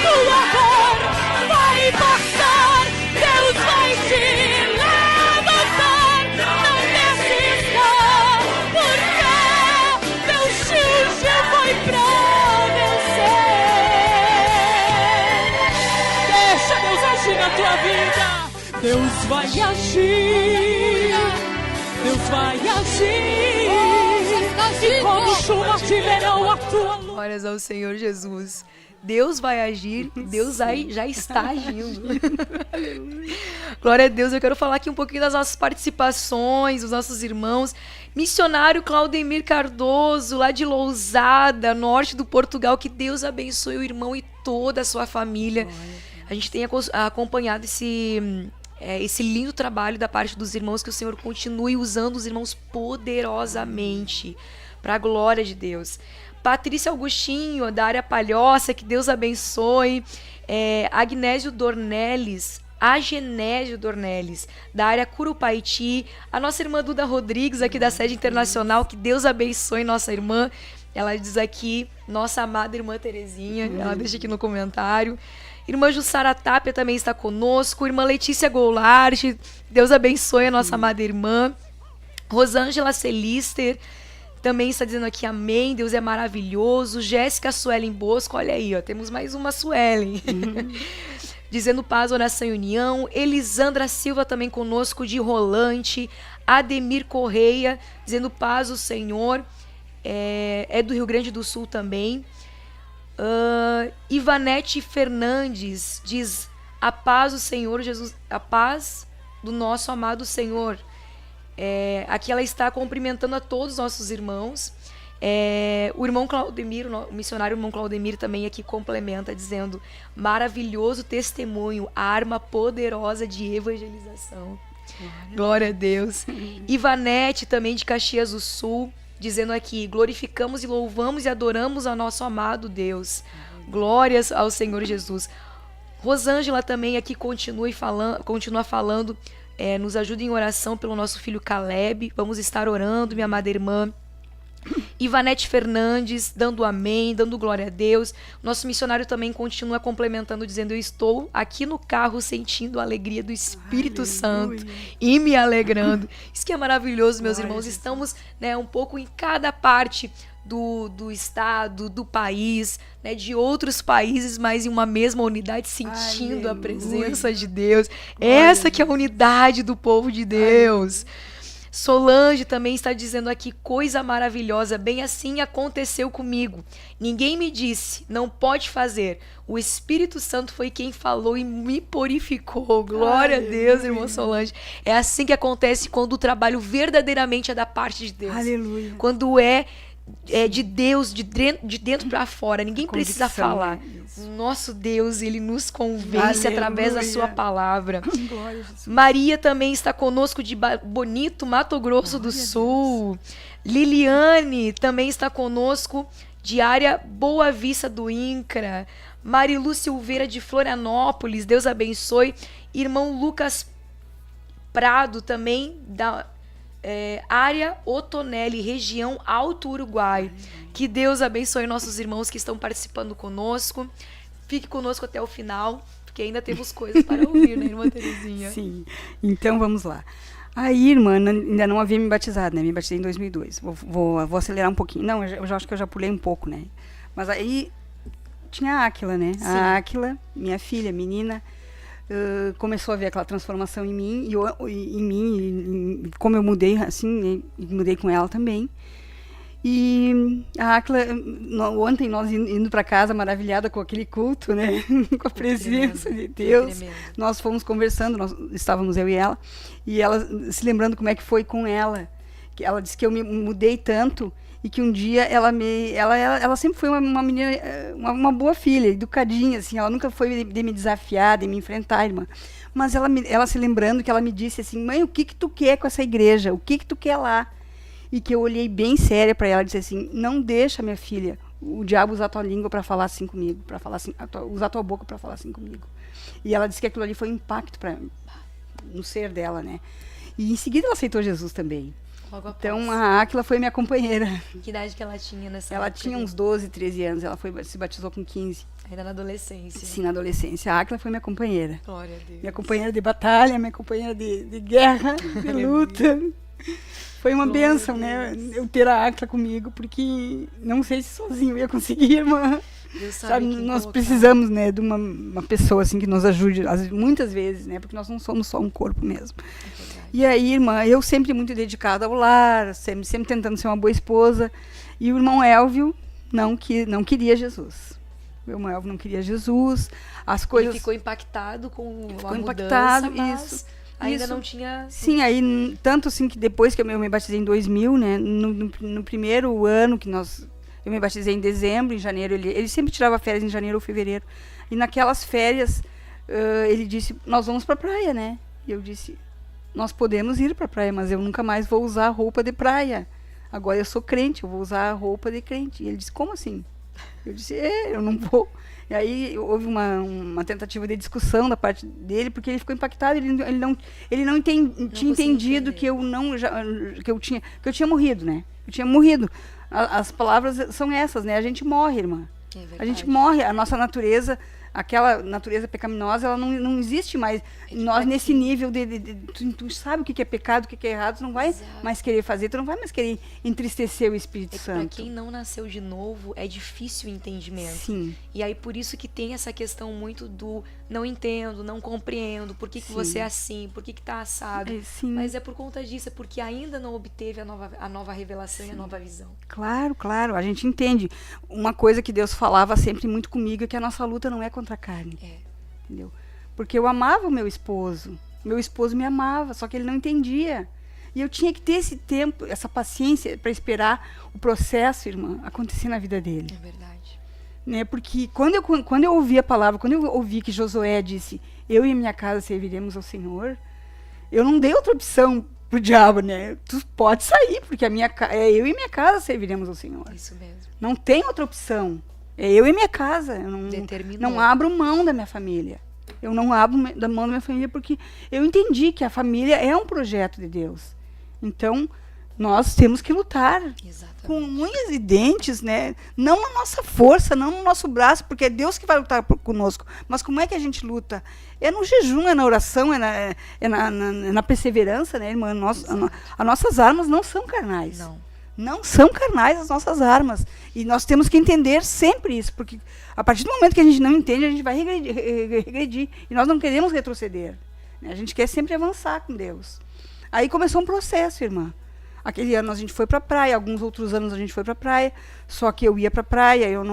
Tua dor vai passar, Deus vai te levantar. Não desista, porque Deus te ungiu, foi pra na tua vida. Deus vai agir, Deus vai agir. E como chuva de verão a tua luz. Glórias ao Senhor Jesus. Deus vai agir, Deus já está agindo. Glória a Deus. Eu quero falar aqui um pouquinho das nossas participações, dos nossos irmãos. Missionário Claudemir Cardoso, lá de Lousada, norte do Portugal. Que Deus abençoe o irmão e toda a sua família. A gente tem acompanhado esse lindo trabalho da parte dos irmãos, que o Senhor continue usando os irmãos poderosamente, para a glória de Deus. Patrícia Augustinho, da área Palhoça, que Deus abençoe. Agnésio Dornelles, da área Curupaiti. A nossa irmã Duda Rodrigues, aqui da sede internacional, que Deus abençoe nossa irmã. Ela diz aqui, nossa amada irmã Terezinha, ela deixa aqui no comentário. Irmã Jussara Tapia também está conosco. Irmã Letícia Goulart, Deus abençoe a nossa amada irmã. Rosângela Celister também está dizendo aqui amém, Deus é maravilhoso. Jéssica Suelen Bosco, olha aí, ó, temos mais uma Suelen. Dizendo paz, oração e união. Elisandra Silva também conosco, de Rolante. Ademir Correia, dizendo paz o Senhor. É do Rio Grande do Sul também. Ivanete Fernandes diz: a paz do Senhor Jesus, a paz do nosso amado Senhor. Aqui ela está cumprimentando a todos os nossos irmãos. O irmão Claudemir, o missionário irmão Claudemir também aqui complementa, dizendo: maravilhoso testemunho, arma poderosa de evangelização. Glória a Deus. Ivanete também de Caxias do Sul, dizendo aqui: glorificamos e louvamos e adoramos ao nosso amado Deus. Glórias ao Senhor Jesus. Rosângela também aqui continua falando, nos ajuda em oração pelo nosso filho Caleb. Vamos estar orando, minha amada irmã. Ivanete Fernandes, dando amém, dando glória a Deus. Nosso missionário também continua complementando, dizendo: eu estou aqui no carro sentindo a alegria do Espírito Santo e me alegrando. Isso que é maravilhoso, meus irmãos. Estamos, um pouco em cada parte do estado, do país, de outros países, mas em uma mesma unidade, sentindo a presença de Deus. Essa que é a unidade do povo de Deus. Solange também está dizendo aqui: coisa maravilhosa, bem assim aconteceu comigo. Ninguém me disse, não pode fazer. O Espírito Santo foi quem falou e me purificou. Glória a Deus, irmã Solange. É assim que acontece quando o trabalho verdadeiramente é da parte de Deus. Aleluia. Quando é de Deus, de dentro para fora. Ninguém precisa falar. Nosso Deus, ele nos convence através da sua palavra. Maria também está conosco, de Bonito, Mato Grosso do Sul. Liliane também está conosco, de área Boa Vista do INCRA. Marilu Silveira, de Florianópolis, Deus abençoe. Irmão Lucas Prado também, da área Otonelli, região Alto Uruguai. Que Deus abençoe nossos irmãos que estão participando conosco. Fique conosco até o final, porque ainda temos coisas para ouvir, né, irmã Terezinha? Sim, então vamos lá. Aí, irmã, ainda não havia me batizado, né? Me batizei em 2002. Vou acelerar um pouquinho. Não, eu já acho que eu já pulei um pouco, né? Mas aí tinha a Áquila, né? Sim. A Áquila, minha filha, menina, começou a ver aquela transformação em mim, e como eu mudei, assim, mudei com ela também. E a Áquila, ontem nós indo para casa, maravilhada com aquele culto, né? Com a presença de Deus. Nós fomos conversando, nós estávamos eu e ela se lembrando como é que foi com ela. Que ela disse que eu me mudei tanto e que um dia ela sempre foi uma menina, uma boa filha, educadinha, assim. Ela nunca foi de me desafiar, de me enfrentar, irmã. Mas ela se lembrando que ela me disse assim: mãe, o que tu quer com essa igreja? O que tu quer lá? E que eu olhei bem séria para ela e disse assim: não deixa, minha filha, o diabo usar a tua língua para falar assim comigo, para falar assim, usar a tua boca para falar assim comigo. E ela disse que aquilo ali foi um impacto no ser dela, né? E em seguida ela aceitou Jesus também. Então a Áquila foi minha companheira. Que idade que ela tinha nessa Ela época? tinha uns 12, 13 anos, ela se batizou com 15. Ainda na adolescência. Sim, na adolescência. A Áquila foi minha companheira. Glória a Deus. Minha companheira de batalha, minha companheira de guerra, de luta. Foi uma bênção, né? Eu ter a Áquila comigo, porque não sei se sozinho eu ia conseguir, irmã. Deus sabe, nós precisamos, né, de uma pessoa assim que nos ajude, muitas vezes, né? Porque nós não somos só um corpo mesmo. E aí, irmã, eu sempre muito dedicada ao lar, sempre tentando ser uma boa esposa. E o irmão Elvio não queria Jesus. O irmão Elvio não queria Jesus, as coisas... Ele ficou impactado com a impactado, mudança, mas isso. ainda Isso. não tinha... Sim, aí, tanto assim que depois que eu me batizei em 2000, né, no primeiro ano que eu me batizei em dezembro, em janeiro, ele sempre tirava férias em janeiro ou fevereiro, e naquelas férias, ele disse, nós vamos para a praia, né, e eu disse, nós podemos ir para a praia, mas eu nunca mais vou usar roupa de praia, agora eu sou crente, eu vou usar a roupa de crente. E ele disse, como assim? Eu disse, eu não vou. E aí houve uma tentativa de discussão da parte dele, porque ele ficou impactado, ele não tinha entendido que eu tinha morrido, né? Eu tinha morrido. As palavras são essas, né? A gente morre, irmã. A gente morre, a nossa natureza, aquela natureza pecaminosa, ela não existe mais. Nós, nesse nível tu sabe o que é pecado, o que é errado, tu não vai mais querer fazer, tu não vai mais querer entristecer o Espírito Santo. Para quem não nasceu de novo, é difícil o entendimento. Sim. E aí, por isso que tem essa questão muito do não entendo, não compreendo, por que você é assim, por que tá assado. Mas é por conta disso, é porque ainda não obteve a nova revelação e a nova visão. Claro, claro, a gente entende. Uma coisa que Deus falava sempre muito comigo é que a nossa luta não é contra a carne. Entendeu? Porque eu amava o meu esposo me amava, só que ele não entendia. E eu tinha que ter esse tempo, essa paciência para esperar o processo, irmã, acontecer na vida dele. É verdade. Né? Porque quando eu ouvi a palavra, quando eu ouvi que Josué disse, eu e minha casa serviremos ao Senhor, eu não dei outra opção pro diabo, né? Tu pode sair, porque eu e minha casa serviremos ao Senhor. Isso mesmo. Não tem outra opção. É eu e minha casa. Eu não abro mão da minha família. Eu não abro da mão da minha família porque eu entendi que a família é um projeto de Deus. Então, nós temos que lutar. Exatamente. Com unhas e dentes, né? Não na nossa força, não no nosso braço, porque é Deus que vai lutar conosco. Mas como é que a gente luta? É no jejum, é na oração, é na perseverança, né, irmã? As nossas armas não são carnais. Não são carnais as nossas armas. E nós temos que entender sempre isso, porque a partir do momento que a gente não entende, a gente vai regredir. E nós não queremos retroceder. Né? A gente quer sempre avançar com Deus. Aí começou um processo, irmã. Aquele ano a gente foi para a praia, alguns outros anos a gente foi para a praia, só que eu ia para a praia, eu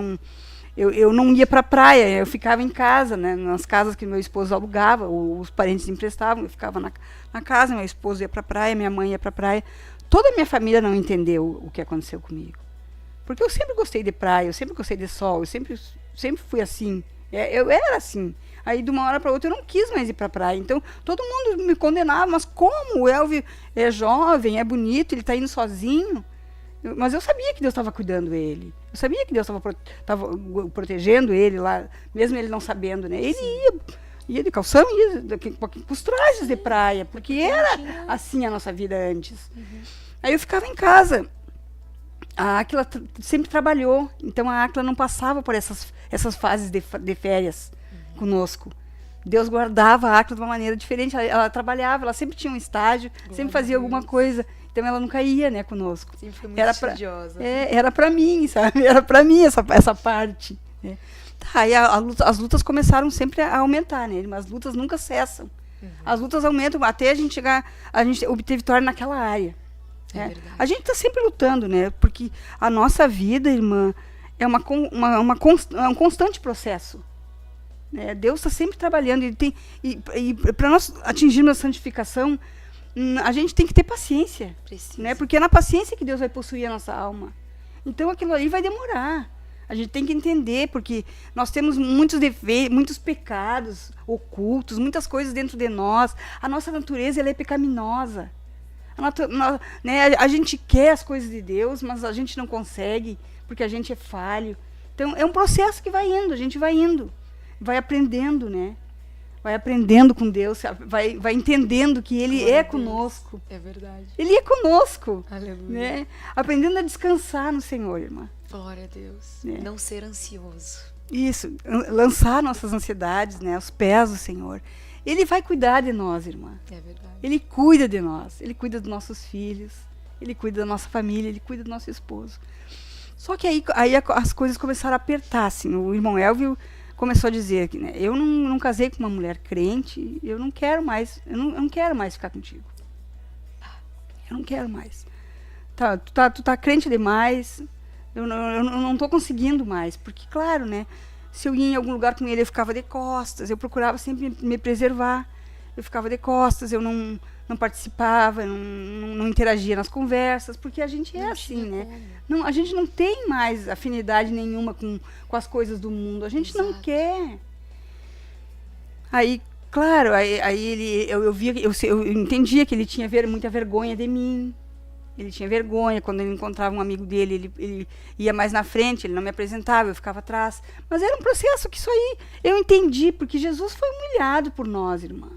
não ia para a praia, eu ficava em casa, né, nas casas que meu esposo alugava, os parentes emprestavam, eu ficava na casa, meu esposo ia para a praia, minha mãe ia para a praia. Toda a minha família não entendeu o que aconteceu comigo. Porque eu sempre gostei de praia, eu sempre gostei de sol, eu sempre fui assim. Eu era assim. Aí, de uma hora para outra, eu não quis mais ir para a praia. Então, todo mundo me condenava. Mas como? O Elvio é jovem, é bonito, ele está indo sozinho. Mas eu sabia que Deus estava cuidando dele. Eu sabia que Deus estava protegendo ele lá, mesmo ele não sabendo, né? Ele ia de calção, ia com os trajes de praia, porque era assim a nossa vida antes. Aí eu ficava em casa. A Áquila sempre trabalhou, então a Áquila não passava por essas fases de férias conosco. Deus guardava a Áquila de uma maneira diferente. Ela trabalhava, ela sempre tinha um estágio, sempre fazia alguma coisa. Então ela nunca ia, né, conosco. Sempre foi muito estudiosa. Era para mim, sabe? Era para mim essa parte. Né? Tá, aí as lutas começaram sempre a aumentar, né? Mas as lutas nunca cessam. As lutas aumentam até a gente obter vitória naquela área. Né? A gente está sempre lutando, né? Porque a nossa vida, irmã, é um constante processo. Né? Deus está sempre trabalhando. E para nós atingirmos a santificação, a gente tem que ter paciência. Né? Porque é na paciência que Deus vai possuir a nossa alma. Então aquilo ali vai demorar. A gente tem que entender, porque nós temos muitos defeitos, muitos pecados ocultos, muitas coisas dentro de nós. A nossa natureza ela é pecaminosa. Né, a gente quer as coisas de Deus, mas a gente não consegue, porque a gente é falho. Então, é um processo que vai indo, a gente vai indo. Vai aprendendo, né? Vai aprendendo com Deus, vai entendendo que Ele é conosco. É verdade. Ele é conosco. Aleluia. Né? Aprendendo a descansar no Senhor, irmã. Glória a Deus. Né? Não ser ansioso. Isso, lançar nossas ansiedades, né, aos pés do Senhor. Ele vai cuidar de nós, irmã. É verdade. Ele cuida de nós, ele cuida dos nossos filhos, ele cuida da nossa família, ele cuida do nosso esposo. Só que aí as coisas começaram a apertar, assim. O irmão Elvio começou a dizer que, né, eu não casei com uma mulher crente, eu não quero mais ficar contigo. Eu não quero mais. Tu tá crente demais, eu não estou conseguindo mais, porque, claro, né, Se eu ia em algum lugar com ele, eu ficava de costas. Eu procurava sempre me preservar. Eu ficava de costas, eu não participava, não interagia nas conversas, porque a gente é assim, né? Não, a gente não tem mais afinidade nenhuma com as coisas do mundo. A gente não quer. Aí, claro, eu entendia que ele tinha muita vergonha de mim. Ele tinha vergonha, quando ele encontrava um amigo dele, ele ia mais na frente, ele não me apresentava, eu ficava atrás. Mas era um processo que isso aí eu entendi, porque Jesus foi humilhado por nós, irmã.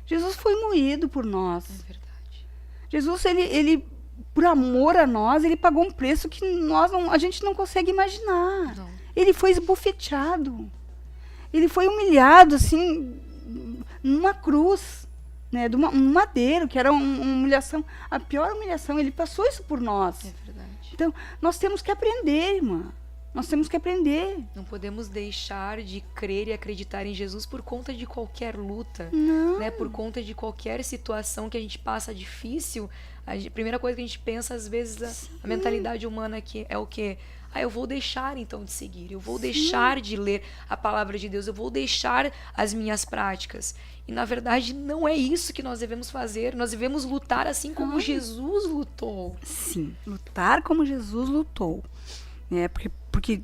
Jesus foi moído por nós. É verdade. Jesus, ele por amor a nós, ele pagou um preço que a gente não consegue imaginar. Não. Ele foi esbofeteado. Ele foi humilhado, assim, numa cruz. Né, um madeiro, que era uma humilhação, a pior humilhação. Ele passou isso por nós. É verdade. Então, nós temos que aprender, irmã. Nós temos que aprender. Não podemos deixar de crer e acreditar em Jesus por conta de qualquer luta, Não. né? Por conta de qualquer situação que a gente passa difícil. A primeira coisa que a gente pensa, às vezes, a mentalidade humana aqui é o quê? Eu vou deixar então de seguir, eu vou deixar de ler a palavra de Deus, eu vou deixar as minhas práticas. E na verdade não é isso que nós devemos fazer, nós devemos lutar assim como Jesus lutou. Sim, lutar como Jesus lutou. Porque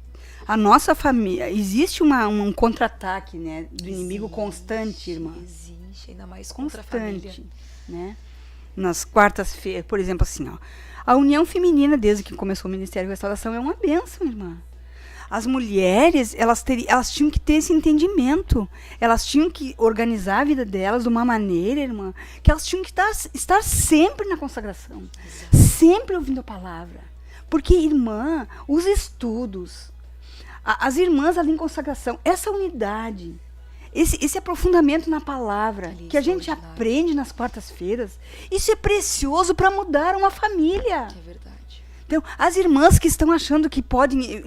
a nossa família, existe um contra-ataque, né, do inimigo constante, irmã. Existe, ainda mais contra a família. Constante, né? Nas quartas-feiras, por exemplo, assim, ó. A união feminina, desde que começou o Ministério de Restauração, é uma bênção, irmã. As mulheres, elas tinham que ter esse entendimento. Elas tinham que organizar a vida delas de uma maneira, irmã, que elas tinham que estar sempre na consagração. Exato. Sempre ouvindo a palavra. Porque, irmã, os estudos, as irmãs ali em consagração, essa unidade, esse aprofundamento na palavra, que a gente aprende nas quartas-feiras, isso é precioso para mudar uma família. É verdade. Então, as irmãs que estão achando que podem...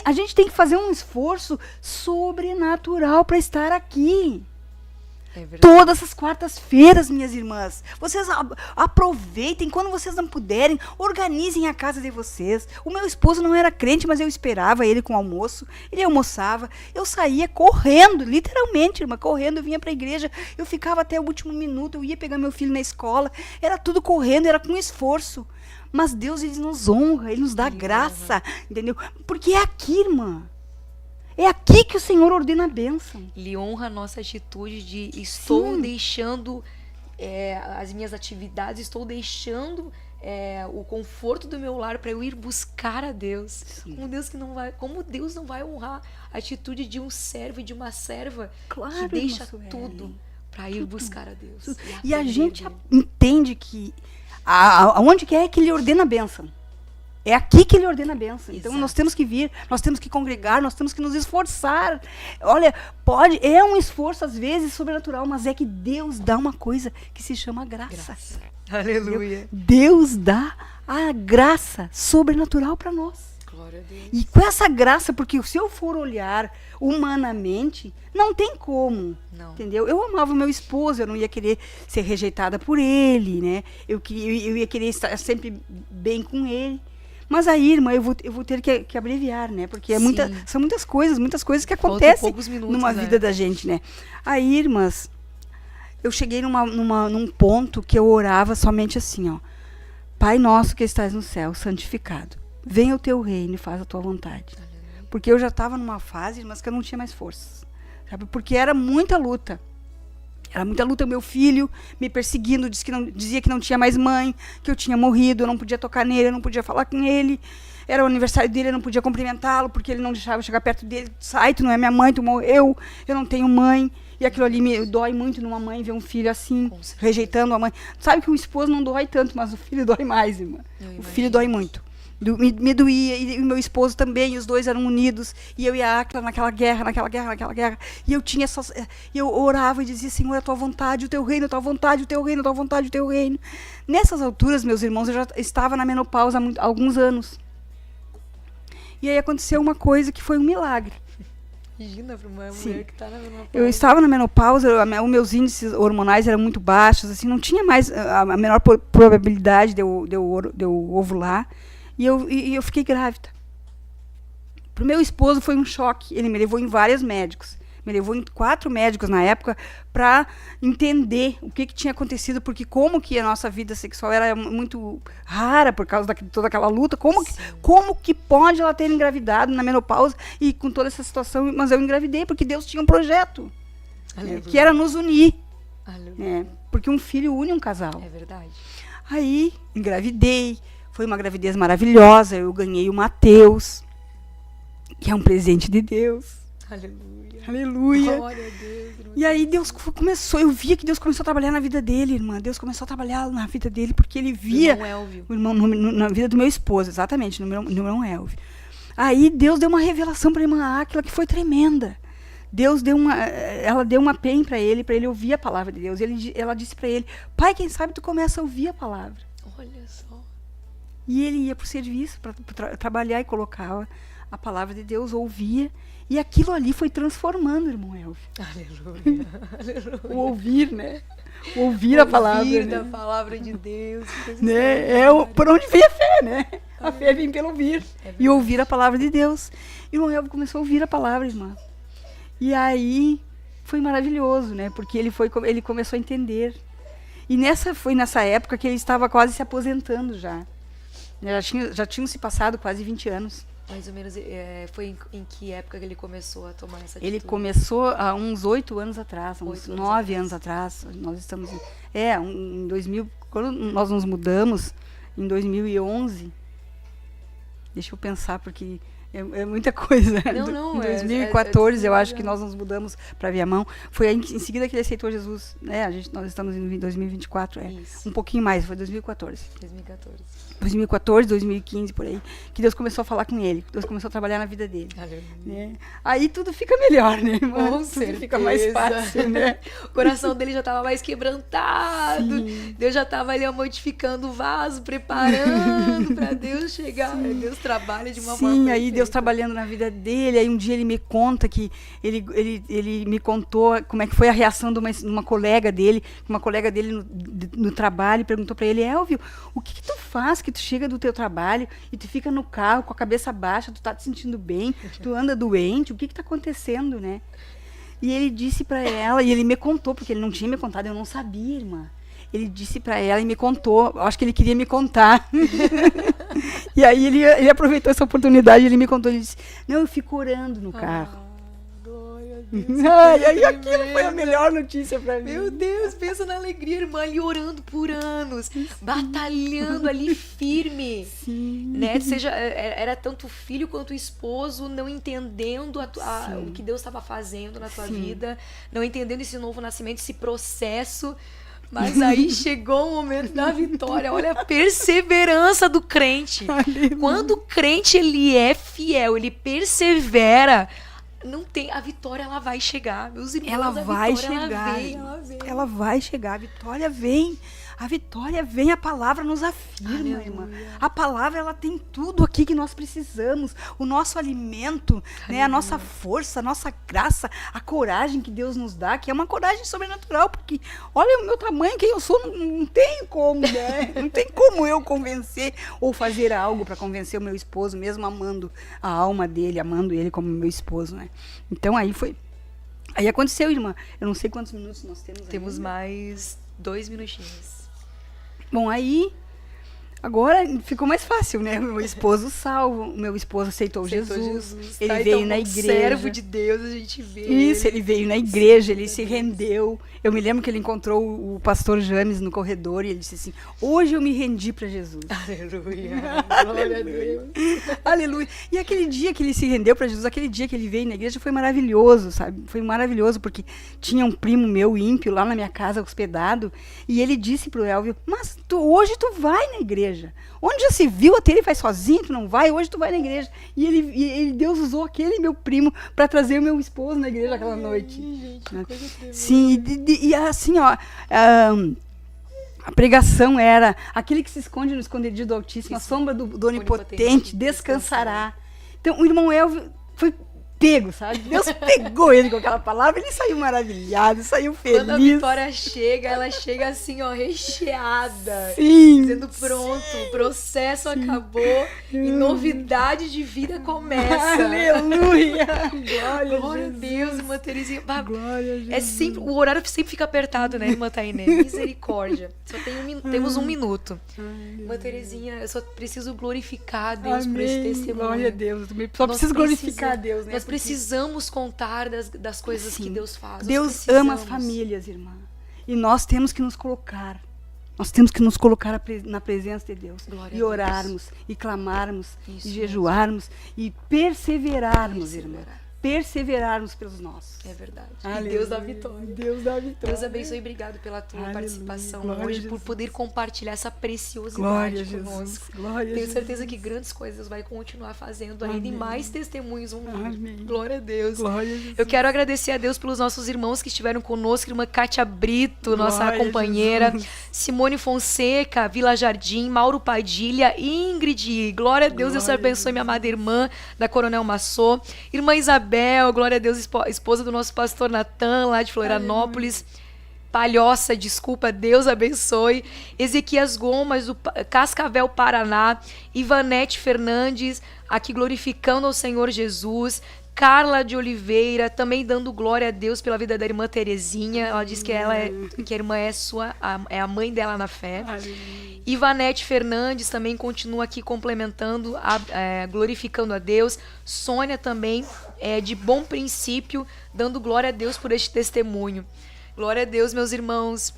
a gente tem que fazer um esforço sobrenatural para estar aqui. É verdade. Todas as quartas-feiras, minhas irmãs. Vocês aproveitem, quando vocês não puderem, organizem a casa de vocês. O meu esposo não era crente, mas eu esperava ele com o almoço. Ele almoçava. Eu saía correndo, literalmente, irmã, correndo. Eu vinha para a igreja, eu ficava até o último minuto, eu ia pegar meu filho na escola. Era tudo correndo, era com esforço. Mas Deus, ele nos honra, ele nos dá graça, entendeu? Porque é aqui, irmã. É aqui que o Senhor ordena a bênção. Ele honra a nossa atitude de estou deixando as minhas atividades, estou deixando o conforto do meu lar para eu ir buscar a Deus. Como Deus não vai honrar a atitude de um servo e de uma serva que deixa tudo para ir buscar a Deus. E a gente entende que aonde quer que Ele ordena a bênção. É aqui que ele ordena a bênção. Então, nós temos que vir, nós temos que congregar, nós temos que nos esforçar. Olha, é um esforço, às vezes, sobrenatural, mas é que Deus dá uma coisa que se chama graça. Aleluia. Deus dá a graça sobrenatural para nós. Glória a Deus. E com essa graça, porque se eu for olhar humanamente, não tem como. Não. Entendeu? Eu amava o meu esposo, eu não ia querer ser rejeitada por ele, né? Eu ia querer estar sempre bem com ele. Mas aí, irmã, eu vou ter que abreviar, né? Porque são muitas coisas que acontecem numa vida da gente, né? Aí, irmãs, eu cheguei num ponto que eu orava somente assim, ó. Pai nosso que estás no céu, santificado. Venha o teu reino e faz a tua vontade. Porque eu já estava numa fase, irmãs, que eu não tinha mais forças. Sabe? Porque era muita luta. Era muita luta, meu filho me perseguindo, dizia que não tinha mais mãe, que eu tinha morrido, eu não podia tocar nele, eu não podia falar com ele. Era o aniversário dele, eu não podia cumprimentá-lo, porque ele não deixava eu chegar perto dele. Sai, tu não é minha mãe, tu morreu, eu não tenho mãe. E aquilo ali me dói muito numa mãe, ver um filho assim, rejeitando a mãe. Sabe que o esposo não dói tanto, mas o filho dói mais, irmã. O filho dói muito. Me doía, e o meu esposo também, e os dois eram unidos, e eu e a Áquila naquela guerra, e eu orava e dizia, Senhor, a tua vontade, o teu reino, a tua vontade, o teu reino, a tua vontade, o teu reino. Nessas alturas, meus irmãos, eu já estava na menopausa há alguns anos. E aí aconteceu uma coisa que foi um milagre. Imagina para uma mulher que está na menopausa. Eu estava na menopausa, os meus índices hormonais eram muito baixos, assim, não tinha mais a menor probabilidade de eu ovular. E eu fiquei grávida. Para o meu esposo foi um choque. Ele me levou em vários médicos. Me levou em 4 médicos na época para entender o que tinha acontecido, porque como que a nossa vida sexual era muito rara por causa de toda aquela luta, como que pode ela ter engravidado na menopausa e com toda essa situação, mas eu engravidei porque Deus tinha um projeto, que era nos unir, porque um filho une um casal. É verdade. Aí engravidei, foi uma gravidez maravilhosa, eu ganhei o Mateus, que é um presente de Deus. Aleluia. Glória a Deus. E aí Deus começou, eu via que Deus começou a trabalhar na vida dele, irmã. Deus começou a trabalhar na vida dele, porque ele via... O irmão na vida do meu esposo, exatamente, no meu irmão Elvio. Aí Deus deu uma revelação para a irmã Áquila que foi tremenda. Ela deu uma pen para ele ouvir a palavra de Deus. Ela disse para ele, pai, quem sabe tu começa a ouvir a palavra. Olha só. E ele ia para o serviço, para trabalhar e colocava a palavra de Deus, ouvia. E aquilo ali foi transformando, irmão Elvio. Aleluia. Aleluia. O ouvir, né? O ouvir a palavra. Ouvir da palavra de Deus. Né? Por onde vem a fé, né? A fé vem pelo ouvir. E ouvir a palavra de Deus. E o irmão Elvio começou a ouvir a palavra, irmã. E aí foi maravilhoso, né? Porque ele começou a entender. E foi nessa época que ele estava quase se aposentando já. Já tinham se passado quase 20 anos. Mais ou menos, foi em que época que ele começou a tomar essa atitude? Ele começou há uns 8 anos atrás, uns 9 anos atrás. Nós estamos em 2000, quando nós nos mudamos, em 2011. Deixa eu pensar, porque é muita coisa. Não, em 2014, eu acho que nós nos mudamos para Viamão. Foi em seguida que ele aceitou Jesus. Né? Nós estamos em 2024, um pouquinho mais, foi 2014. 2014, 2015, por aí, que Deus começou a falar com ele, Deus começou a trabalhar na vida dele. Né? Aí tudo fica melhor, né, irmã? Com certeza. Fica mais fácil, né? O coração dele já estava mais quebrantado. Sim. Deus já estava ali modificando o vaso, preparando para Deus chegar. Sim. Deus trabalha de uma forma Sim, aí perfeita. Deus trabalhando na vida dele. Aí um dia ele me conta que ele me contou como é que foi a reação de uma colega dele, no trabalho, perguntou para ele, Elvio, o que tu faz que tu chega do teu trabalho e tu fica no carro com a cabeça baixa, tu tá te sentindo bem, tu anda doente, o que tá acontecendo, né? E ele disse para ela, e ele me contou, porque ele não tinha me contado, eu não sabia, irmã. Ele disse para ela e me contou, eu acho que ele queria me contar. E aí ele aproveitou essa oportunidade, ele me contou, ele disse, não, eu fico orando no carro. Deus, e aquilo foi a melhor notícia pra mim. Meu Deus, pensa na alegria, irmã, ali orando por anos, batalhando ali firme. Sim. Né? Era tanto o filho quanto o esposo não entendendo o que Deus estava fazendo na tua vida, não entendendo esse novo nascimento, esse processo. Mas aí chegou o momento da vitória. Olha a perseverança do crente. Aleluia. Quando o crente ele é fiel, ele persevera, não tem, a vitória ela vai chegar, meus irmãos. Ela vai chegar. Ela vai chegar, a vitória vem. A vitória vem, a palavra nos afirma, irmã. A palavra, ela tem tudo aqui que nós precisamos. O nosso alimento, né, a nossa força, a nossa graça, a coragem que Deus nos dá, que é uma coragem sobrenatural, porque olha o meu tamanho, quem eu sou, não tem como, né? Não tem como eu convencer ou fazer algo para convencer o meu esposo, mesmo amando a alma dele, amando ele como meu esposo, né? Então aí aconteceu, irmã. Eu não sei quantos minutos nós temos. Temos mais 2 minutinhos. Bom, aí, agora ficou mais fácil, né? Meu esposo salvo, meu esposo aceitou Jesus. Ele veio na igreja. Servo de Deus, a gente vê. Isso, ele veio na igreja, ele se rendeu. Eu me lembro que ele encontrou o pastor James no corredor e ele disse assim, hoje eu me rendi para Jesus. Aleluia. Glória a Deus. Aleluia. E aquele dia que ele se rendeu para Jesus, aquele dia que ele veio na igreja foi maravilhoso, sabe? Foi maravilhoso porque tinha um primo meu ímpio lá na minha casa hospedado e ele disse pro Elvio, mas hoje tu vai na igreja. Onde já se viu até ele vai sozinho, tu não vai, hoje tu vai na igreja. E Deus usou aquele meu primo para trazer o meu esposo na igreja aquela noite. Gente, né? Coisa tremenda. Sim, e assim, ó, a pregação era aquele que se esconde no esconderijo do Altíssimo, a sombra do Onipotente descansará. Então, o irmão Elvio foi pego, sabe? Deus pegou ele com aquela palavra, ele saiu maravilhado, saiu feliz. Quando a Vitória chega, ela chega assim, ó, recheada. Sim. Dizendo, pronto, o processo acabou e novidade de vida começa. Aleluia! Glória a Deus, irmã Terezinha. Bah, Glória a Jesus. é sempre, o horário sempre fica apertado, né, irmã Tainê? Misericórdia. Só tem temos um minuto. Irmã Terezinha, eu só preciso glorificar a Deus por esse testemunho. Glória a Deus. Eu também só preciso glorificar a Deus, né? Nós precisamos contar das coisas que Deus faz. Deus ama as famílias, irmã. E nós temos que nos colocar. Nós temos que nos colocar na presença de Deus. Glória e a orarmos, e clamarmos, Isso e jejuarmos, e perseverarmos, irmã. Perseverarmos pelos nossos. É verdade. Aleluia. E Deus dá vitória. Deus dá vitória. Deus abençoe e obrigado pela tua Aleluia. participação Glória hoje, a por Jesus. poder compartilhar essa preciosidade Glória a conosco. Jesus. Glória a Tenho Jesus. certeza que grandes coisas vai continuar fazendo ainda e Amém. mais testemunhos vão vir. Amém. Glória a Deus. Glória a Jesus. Eu quero agradecer a Deus pelos nossos irmãos que estiveram conosco, irmã Kátia Brito, nossa Glória a companheira, Jesus. Simone Fonseca, Vila Jardim, Mauro Padilha, Ingrid, glória a Deus, Deus Glória a abençoe minha amada irmã da Coronel Massô, irmã Isabel, glória a Deus, esposa do nosso pastor Natan, lá de Florianópolis, Palhoça, desculpa, Deus abençoe, Ezequias Gomes, do Cascavel, Paraná, Ivanete Fernandes, aqui glorificando ao Senhor Jesus, Carla de Oliveira, também dando glória a Deus pela vida da irmã Terezinha. Ela diz que que a irmã é a mãe dela na fé. Aleluia. Ivanete Fernandes também continua aqui complementando, glorificando a Deus. Sônia também, de Bom Princípio, dando glória a Deus por este testemunho. Glória a Deus, meus irmãos.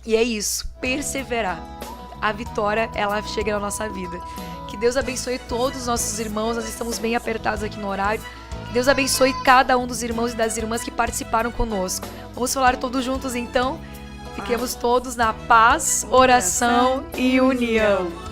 E é isso, perseverar. A vitória, ela chega na nossa vida. Que Deus abençoe todos os nossos irmãos. Nós estamos bem apertados aqui no horário. Que Deus abençoe cada um dos irmãos e das irmãs que participaram conosco. Vamos falar todos juntos, então? Fiquemos todos na paz, oração e união.